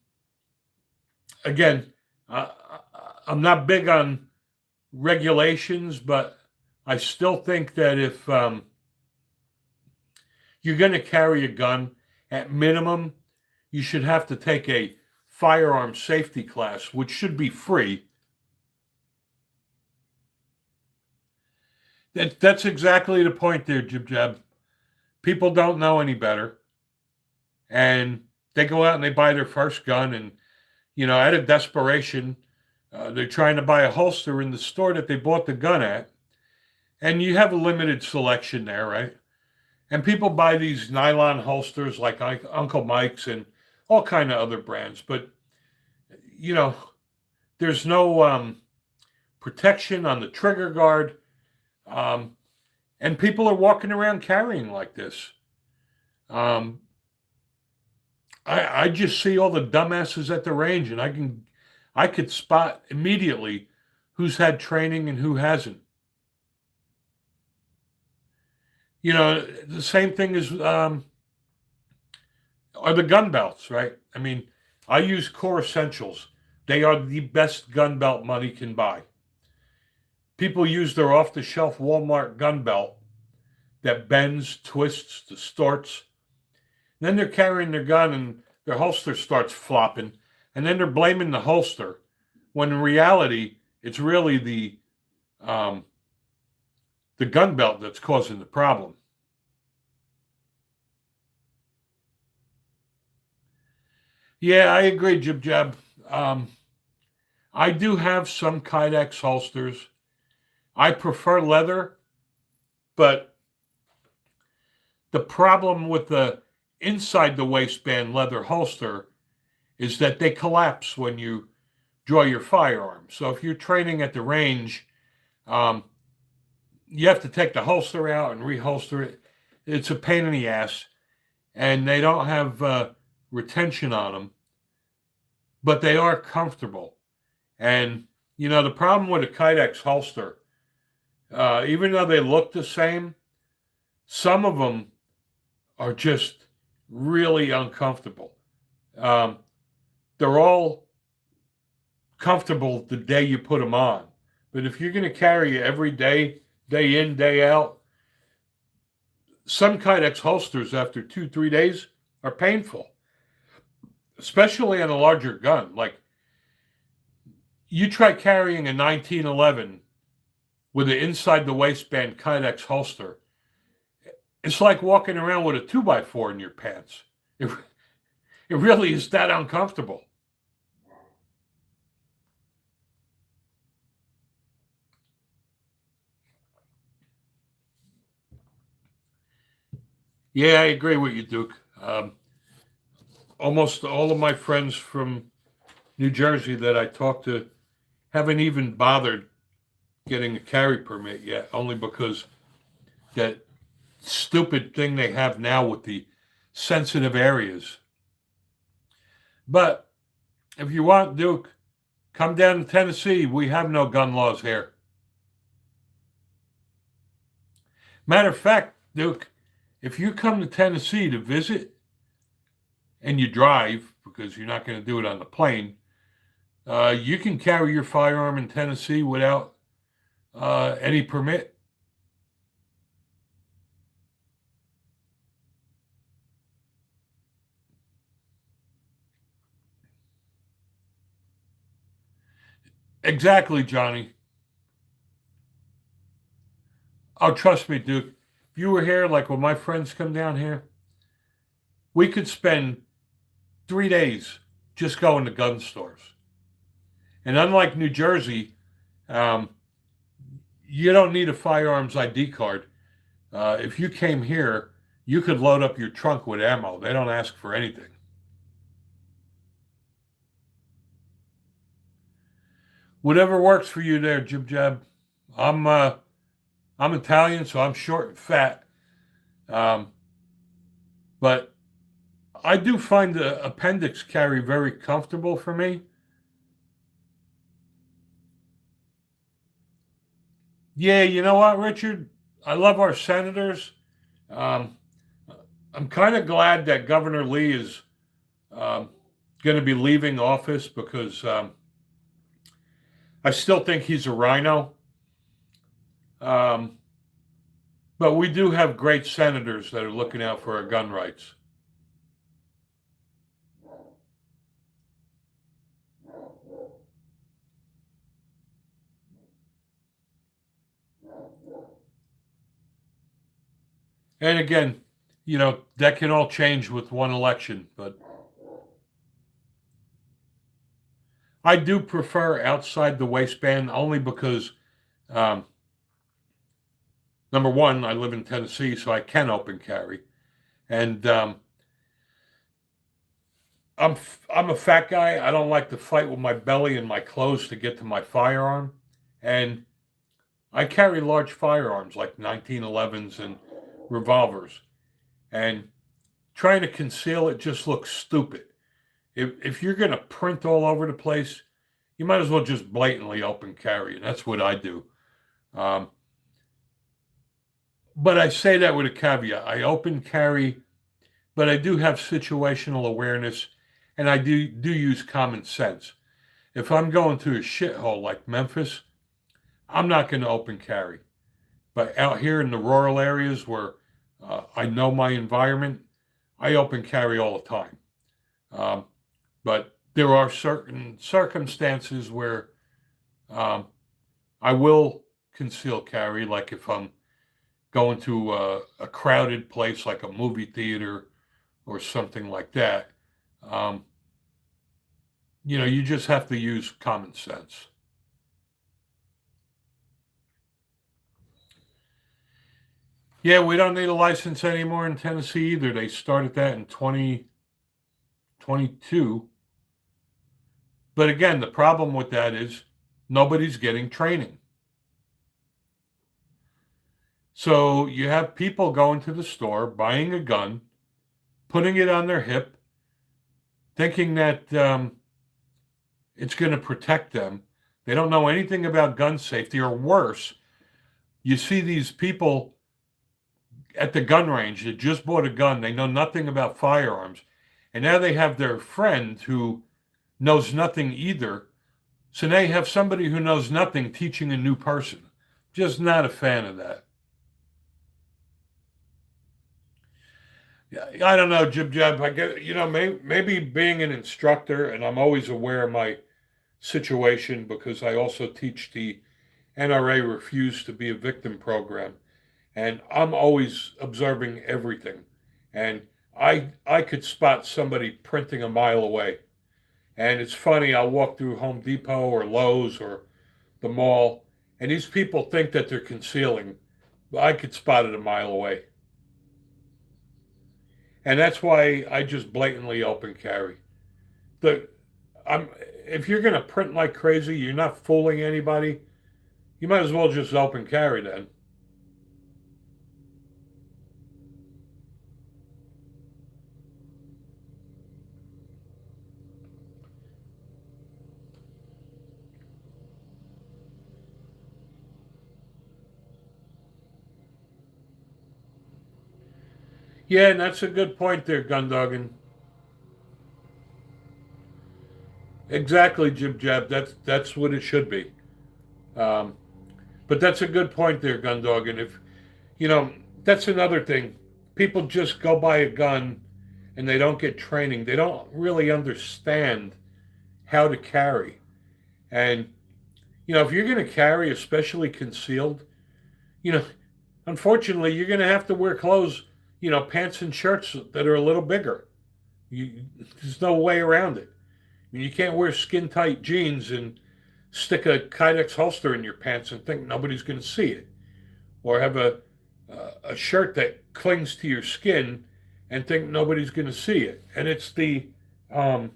again, I'm not big on regulations, but I still think that if you're going to carry a gun, at minimum, you should have to take a firearm safety class, which should be free. That's exactly the point there, Jib Jab. People don't know any better. And they go out and they buy their first gun, and, out of desperation, they're trying to buy a holster in the store that they bought the gun at. And you have a limited selection there, right? And people buy these nylon holsters like Uncle Mike's and all kind of other brands. But, there's no protection on the trigger guard. And people are walking around carrying like this. I just see all the dumbasses at the range, and I could spot immediately who's had training and who hasn't. The same thing are the gun belts, right? I mean, I use Core Essentials. They are the best gun belt money can buy. People use their off-the-shelf Walmart gun belt that bends, twists, distorts. Then they're carrying their gun and their holster starts flopping. And then they're blaming the holster, when in reality, it's really the gun belt that's causing the problem. Yeah, I agree, Jib Jab. I do have some Kydex holsters. I prefer leather, but the problem with the inside the waistband leather holster is that they collapse when you draw your firearm. So if you're training at the range, you have to take the holster out and reholster it. It's a pain in the ass, and they don't have retention on them, but they are comfortable. And, the problem with a Kydex holster, even though they look the same, some of them are just really uncomfortable. They're all comfortable the day you put them on. But if you're going to carry it every day, day in, day out, some Kydex holsters after 2-3 days are painful, especially on a larger gun. Like, you try carrying a 1911 with an inside the waistband Kydex holster. It's like walking around with a 2x4 in your pants. It really is that uncomfortable. Yeah, I agree with you, Duke. Almost all of my friends from New Jersey that I talk to haven't even bothered getting a carry permit yet, only because that stupid thing they have now with the sensitive areas. But if you want, Duke, come down to Tennessee. We have no gun laws here. Matter of fact, Duke, if you come to Tennessee to visit and you drive, because you're not going to do it on the plane, you can carry your firearm in Tennessee without any permit. Exactly, Johnny. Oh, trust me, Duke. If you were here, like when my friends come down here, we could spend 3 days just going to gun stores. And unlike New Jersey, you don't need a firearms ID card. If you came here, you could load up your trunk with ammo. They don't ask for anything. Whatever works for you there, Jib Jab. I'm Italian, so I'm short and fat. But I do find the appendix carry very comfortable for me. Yeah, you know what, Richard? I love our senators. Um, I'm kind of glad that Governor Lee is going to be leaving office because I still think he's a rhino. Um, but we do have great senators that are looking out for our gun rights. And again, that can all change with one election, but I do prefer outside the waistband only because, um, number one, I live in Tennessee, so I can open carry. And I'm a fat guy. I don't like to fight with my belly and my clothes to get to my firearm. And I carry large firearms like 1911s and revolvers. And trying to conceal it just looks stupid. If you're going to print all over the place, you might as well just blatantly open carry. And that's what I do. Um, but I say that with a caveat. I open carry, but I do have situational awareness and I do use common sense. If I'm going to a shithole like Memphis, I'm not going to open carry. But out here in the rural areas where I know my environment, I open carry all the time. But there are certain circumstances where I will conceal carry, like if I'm going to a crowded place like a movie theater or something like that. You just have to use common sense. Yeah, we don't need a license anymore in Tennessee either. They started that in 2022. But again, the problem with that is nobody's getting training. So you have people going to the store, buying a gun, putting it on their hip, thinking that it's going to protect them. They don't know anything about gun safety, or worse, you see these people at the gun range that just bought a gun. They know nothing about firearms. And now they have their friend who knows nothing either. So now you have somebody who knows nothing teaching a new person. Just not a fan of that. Yeah, I don't know, Jib Jab. I get, maybe being an instructor, and I'm always aware of my situation because I also teach the NRA Refuse to be a Victim program. And I'm always observing everything. And I could spot somebody printing a mile away. And it's funny, I'll walk through Home Depot or Lowe's or the mall, and these people think that they're concealing. But I could spot it a mile away. And that's why I just blatantly open carry. The I'm If you're gonna print like crazy, you're not fooling anybody. You might as well just open carry then. Yeah, and that's a good point there, Gundogan. Exactly, Jib Jab. That's what it should be. Um, but that's a good point there, Gundogan. If you know, that's another thing. People just go buy a gun and they don't get training. They don't really understand how to carry. And if you're going to carry, especially concealed, you know, unfortunately, you're going to have to wear clothes, pants and shirts that are a little bigger. There's no way around it. I mean, you can't wear skin tight jeans and stick a Kydex holster in your pants and think nobody's going to see it, or have a shirt that clings to your skin and think nobody's going to see it. And um,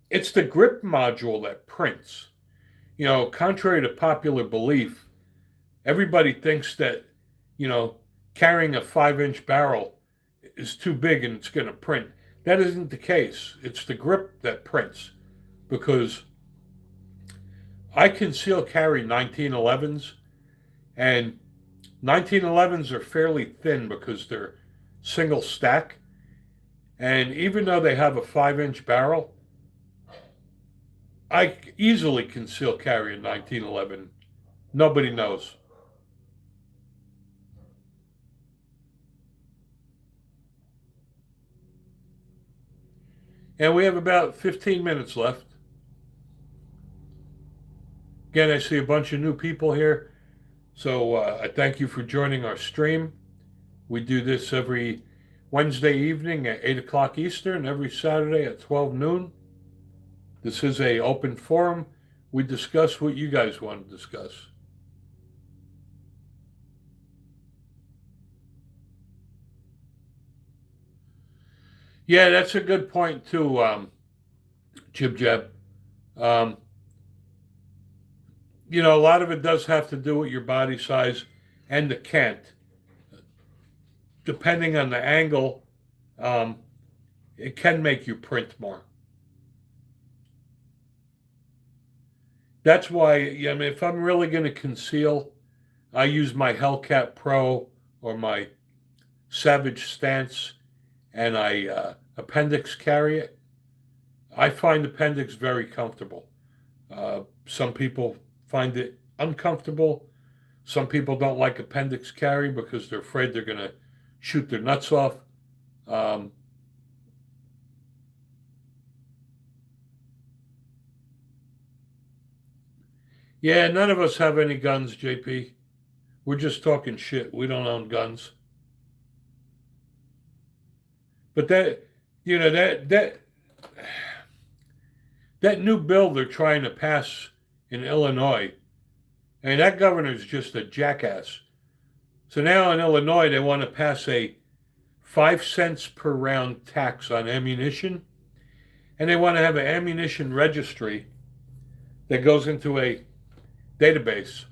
it's the grip module that prints. Contrary to popular belief, everybody thinks that carrying a 5-inch barrel is too big and it's going to print. That isn't the case. It's the grip that prints, because I conceal carry 1911s, and 1911s are fairly thin because they're single stack. And even though they have a 5-inch barrel, I easily conceal carry a 1911. Nobody knows. And we have about 15 minutes left. Again, I see a bunch of new people here. So I thank you for joining our stream. We do this every Wednesday evening at 8 o'clock Eastern, every Saturday at 12 noon. This is an open forum. We discuss what you guys want to discuss. Yeah, that's a good point too, Jib Jab. Um, you know, a lot of it does have to do with your body size and the cant. Depending on the angle, it can make you print more. That's why, I mean, if I'm really going to conceal, I use my Hellcat Pro or my Savage Stance, and I appendix carry it. I find appendix very comfortable. Some people find it uncomfortable. Some people don't like appendix carry because they're afraid they're going to shoot their nuts off. Yeah, none of us have any guns, JP. We're just talking shit. We don't own guns. But that new bill they're trying to pass in Illinois, I mean, that governor's just a jackass. So now in Illinois, they want to pass a 5 cents per round tax on ammunition, and they want to have an ammunition registry that goes into a database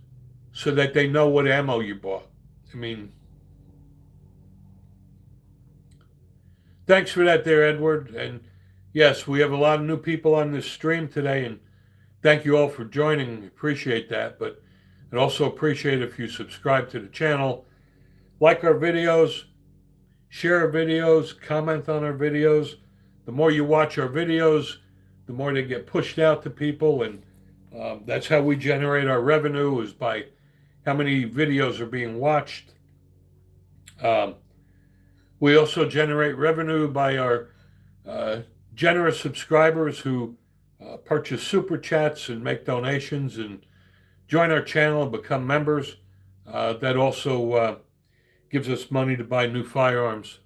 so that they know what ammo you bought. I mean, thanks for that there, Edward. And yes, we have a lot of new people on this stream today, and thank you all for joining. Appreciate that. But I'd also appreciate if you subscribe to the channel, like our videos, share our videos, comment on our videos. The more you watch our videos, the more they get pushed out to people, and that's how we generate our revenue, is by how many videos are being watched. We also generate revenue by our generous subscribers who purchase super chats and make donations and join our channel and become members. That also gives us money to buy new firearms.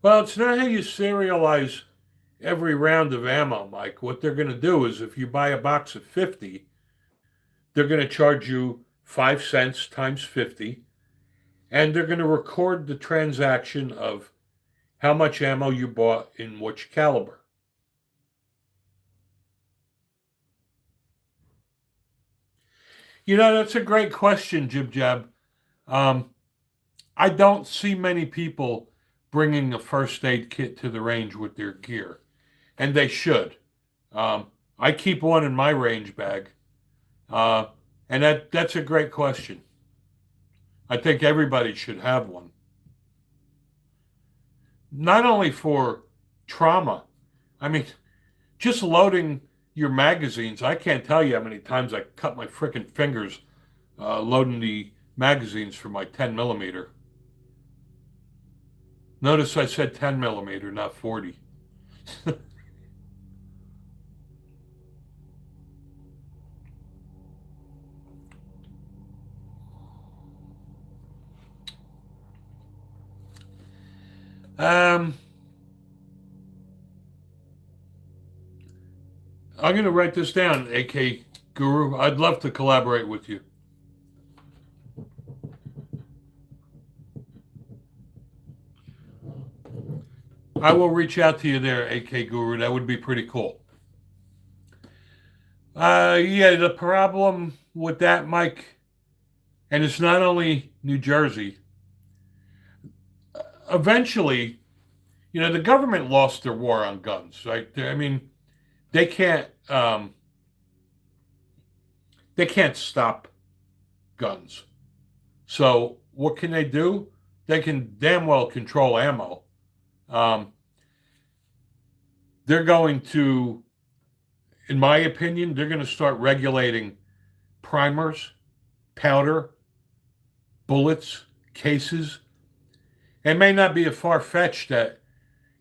Well, it's not how you serialize every round of ammo, Mike. What they're going to do is if you buy a box of 50, they're going to charge you 5 cents times 50, and they're going to record the transaction of how much ammo you bought in which caliber. You know, that's a great question, Jib Jab. I don't see many people bringing a first aid kit to the range with their gear, and they should. I keep one in my range bag, and that's a great question. I think everybody should have one. Not only for trauma, I mean, just loading your magazines. I can't tell you how many times I cut my frickin' fingers loading the magazines for my 10 millimeter. Notice I said 10 millimeter, not 40. I'm going to write this down, AK Guru. I'd love to collaborate with you. I will reach out to you there, AK Guru. That would be pretty cool. Yeah, the problem with that, Mike, and it's not only New Jersey. Eventually, the government lost their war on guns, right? I mean, they can't they can't stop guns. So what can they do? They can damn well control ammo. Um, they're going to, in my opinion, they're going to start regulating primers, powder, bullets, cases. It may not be a far-fetched that,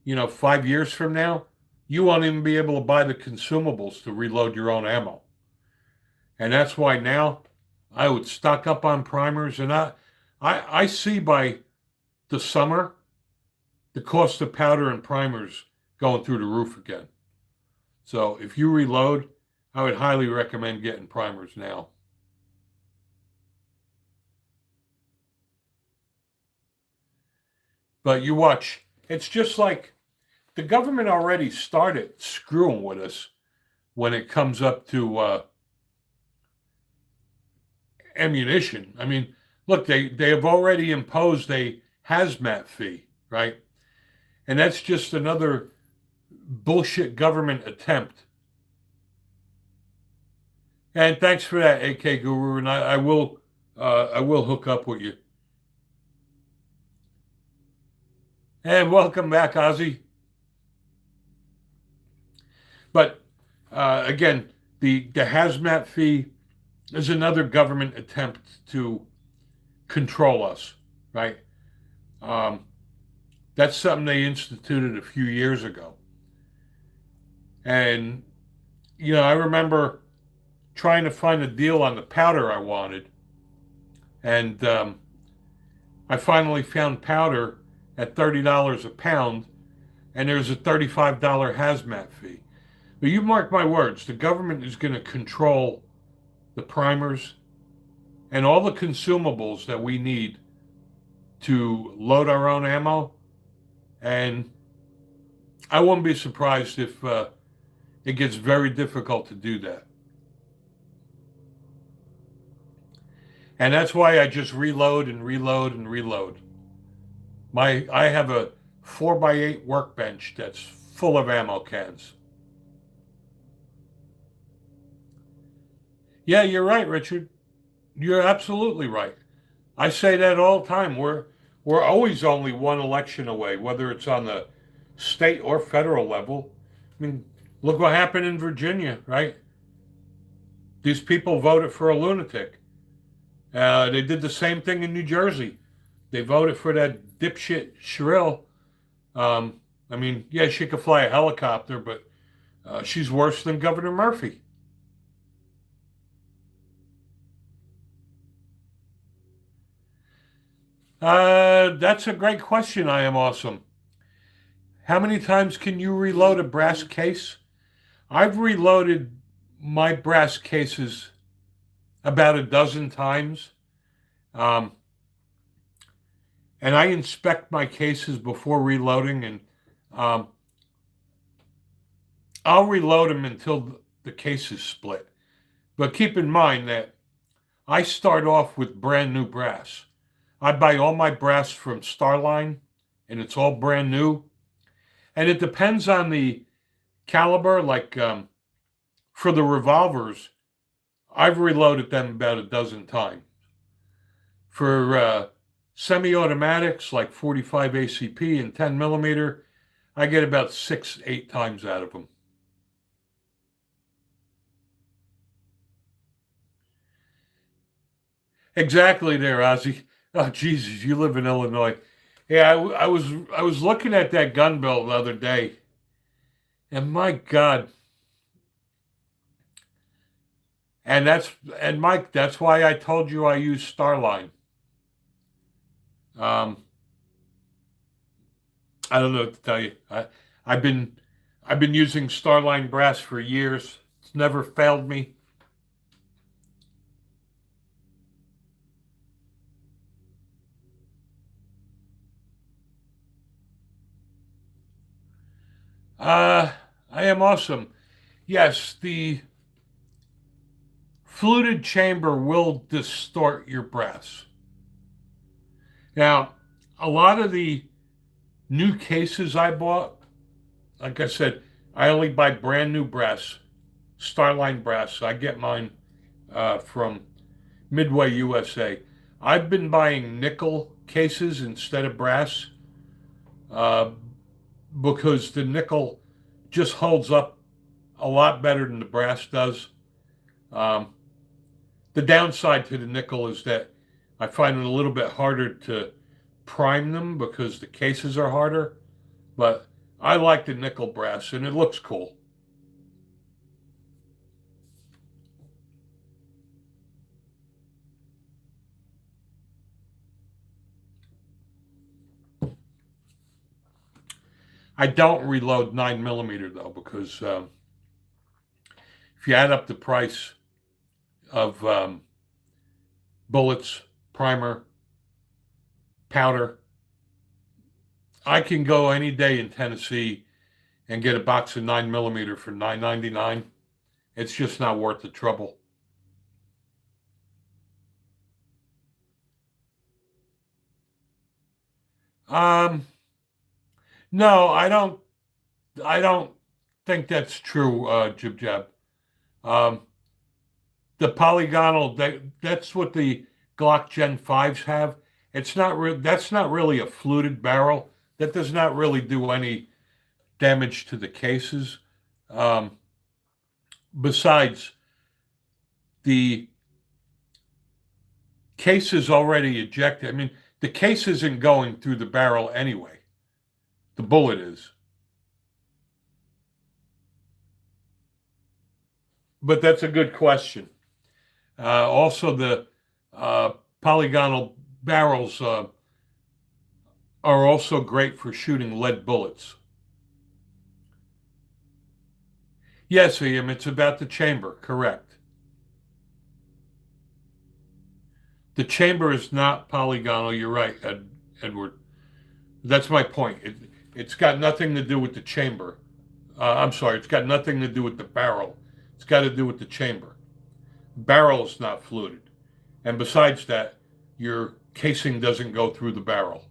5 years from now, you won't even be able to buy the consumables to reload your own ammo. And that's why now I would stock up on primers. And I see by the summer, the cost of powder and primers going through the roof again. So if you reload, I would highly recommend getting primers now. But you watch, it's just like the government already started screwing with us when it comes up to ammunition. I mean, look, they have already imposed a hazmat fee, right? And that's just another bullshit government attempt. And thanks for that, AK Guru, and I will hook up with you. And welcome back, Ozzy. But again, the hazmat fee is another government attempt to control us, right? That's something they instituted a few years ago. And, I remember trying to find a deal on the powder I wanted. And I finally found powder at $30 a pound, and there's a $35 hazmat fee. But you mark my words, the government is going to control the primers and all the consumables that we need to load our own ammo. And I wouldn't be surprised if it gets very difficult to do that. And that's why I just reload and reload and reload. I have a 4x8 workbench that's full of ammo cans. Yeah, you're right, Richard. You're absolutely right. I say that all the time. We're always only one election away, whether it's on the state or federal level. I mean, look what happened in Virginia, right? These people voted for a lunatic. They did the same thing in New Jersey. They voted for that dipshit Shrill. I mean, yeah, she could fly a helicopter, but she's worse than Governor Murphy. That's a great question. I am awesome. How many times can you reload a brass case? I've reloaded my brass cases about a dozen times. And I inspect my cases before reloading, and I'll reload them until the case is split. But keep in mind that I start off with brand new brass. I buy all my brass from Starline, and it's all brand new. And it depends on the caliber. Like for the revolvers, I've reloaded them about a dozen times. For semi-automatics like 45 ACP and 10 millimeter, I get about 6-8 times out of them. Exactly there, Ozzy. Oh, Jesus, you live in Illinois. Yeah, I was looking at that gun bill the other day, and my God. And Mike, that's why I told you I use Starline. I don't know what to tell you. I've been using Starline brass for years. It's never failed me. I am awesome. Yes, the fluted chamber will distort your brass. Now, a lot of the new cases I bought, like I said, I only buy brand new brass, Starline brass. I get mine from Midway USA. I've been buying nickel cases instead of brass uh, because the nickel just holds up a lot better than the brass does. Um, the downside to the nickel is that I find it a little bit harder to prime them because the cases are harder, but I like the nickel brass and it looks cool. I don't reload 9mm though, because if you add up the price of bullets, primer, powder, I can go any day in Tennessee and get a box of 9mm for $9.99. It's just not worth the trouble. Um, no, I don't think that's true, Jib Jab. Um, the polygonal, that's what the Glock Gen 5s have. That's not really a fluted barrel. That does not really do any damage to the cases. Um, Besides, the case is already ejected. I mean, the case isn't going through the barrel anyway. The bullet is. But that's a good question. Also, the polygonal barrels are also great for shooting lead bullets. Yes, Ian, it's about the chamber, correct. The chamber is not polygonal. You're right, Edward. That's my point. It's got nothing to do with the chamber. I'm sorry, it's got nothing to do with the barrel. It's got to do with the chamber. The barrel is not fluted. And besides that, your casing doesn't go through the barrel.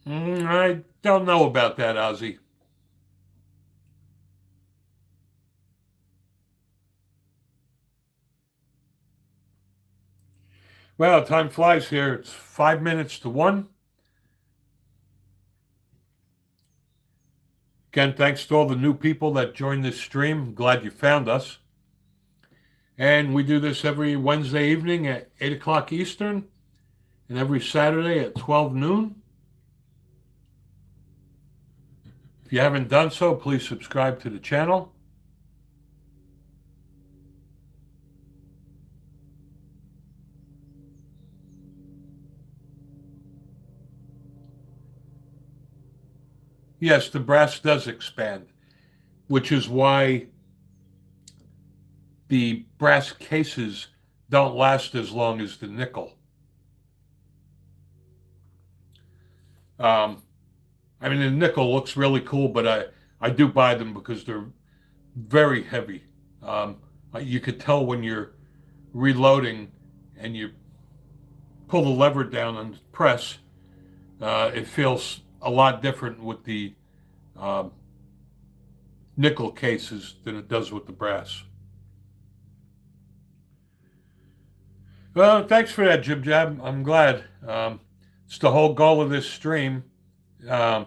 I don't know about that, Ozzy. Well, time flies here. It's 5 minutes to one. Again, thanks to all the new people that joined this stream. Glad you found us. And we do this every Wednesday evening at 8 o'clock Eastern and every Saturday at 12 noon. If you haven't done so, please subscribe to the channel. Yes, the brass does expand, which is why the brass cases don't last as long as the nickel. Um, I mean, the nickel looks really cool, but I do buy them because they're very heavy. Um, you could tell when you're reloading and you pull the lever down and press, it feels a lot different with the um, nickel cases than it does with the brass. Well, thanks for that, Jib Jab. I'm glad. It's the whole goal of this stream um,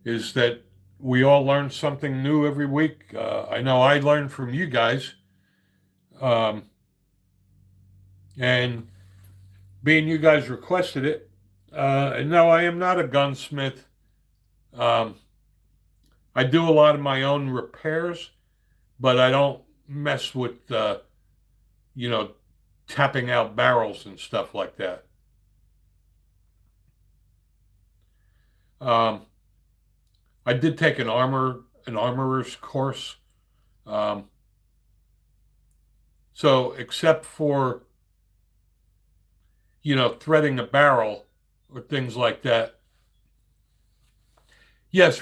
is that we all learn something new every week. I know I learn from you guys. Um, and being you guys requested it, and no, I am not a gunsmith. Um, I do a lot of my own repairs, but I don't mess with, you know, tapping out barrels and stuff like that. Um, I did take an armorer's course, um, So except for, threading a barrel or things like that. Yes,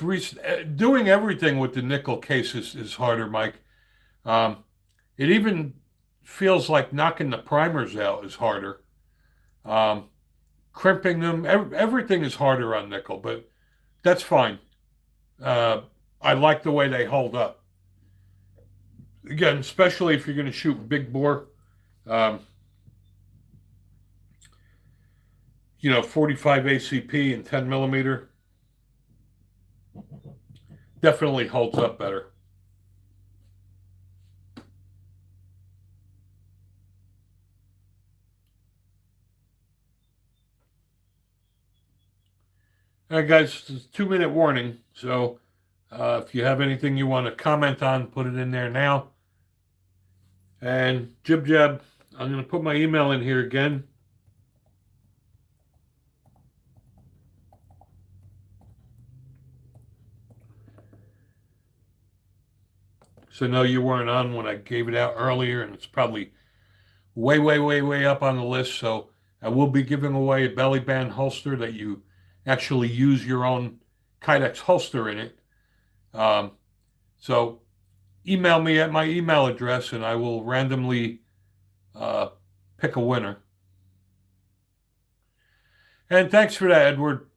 doing everything with the nickel case is harder, Mike. Um, it even feels like knocking the primers out is harder. Um, Crimping them, everything is harder on nickel, but that's fine. Uh, I like the way they hold up. Again, especially if you're going to shoot big bore, um, 45 ACP and 10 millimeter, definitely holds up better. All right, guys, it's a 2-minute warning. So if you have anything you want to comment on, put it in there now. And Jib Jab, I'm going to put my email in here again. So no, you weren't on when I gave it out earlier, and it's probably way, way, way, way up on the list. So I will be giving away a belly band holster that you actually use your own Kydex holster in it. Um, so email me at my email address, and I will randomly uh, pick a winner. And thanks for that, Edward.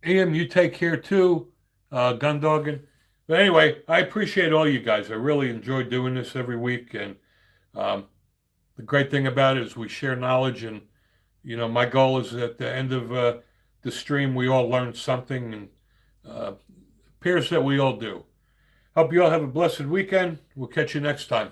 Ian, you take care too, Gundogging. But anyway, I appreciate all you guys. I really enjoy doing this every week, and um, the great thing about it is we share knowledge. And my goal is at the end of the stream, we all learn something, and appears that we all do. Hope you all have a blessed weekend. We'll catch you next time.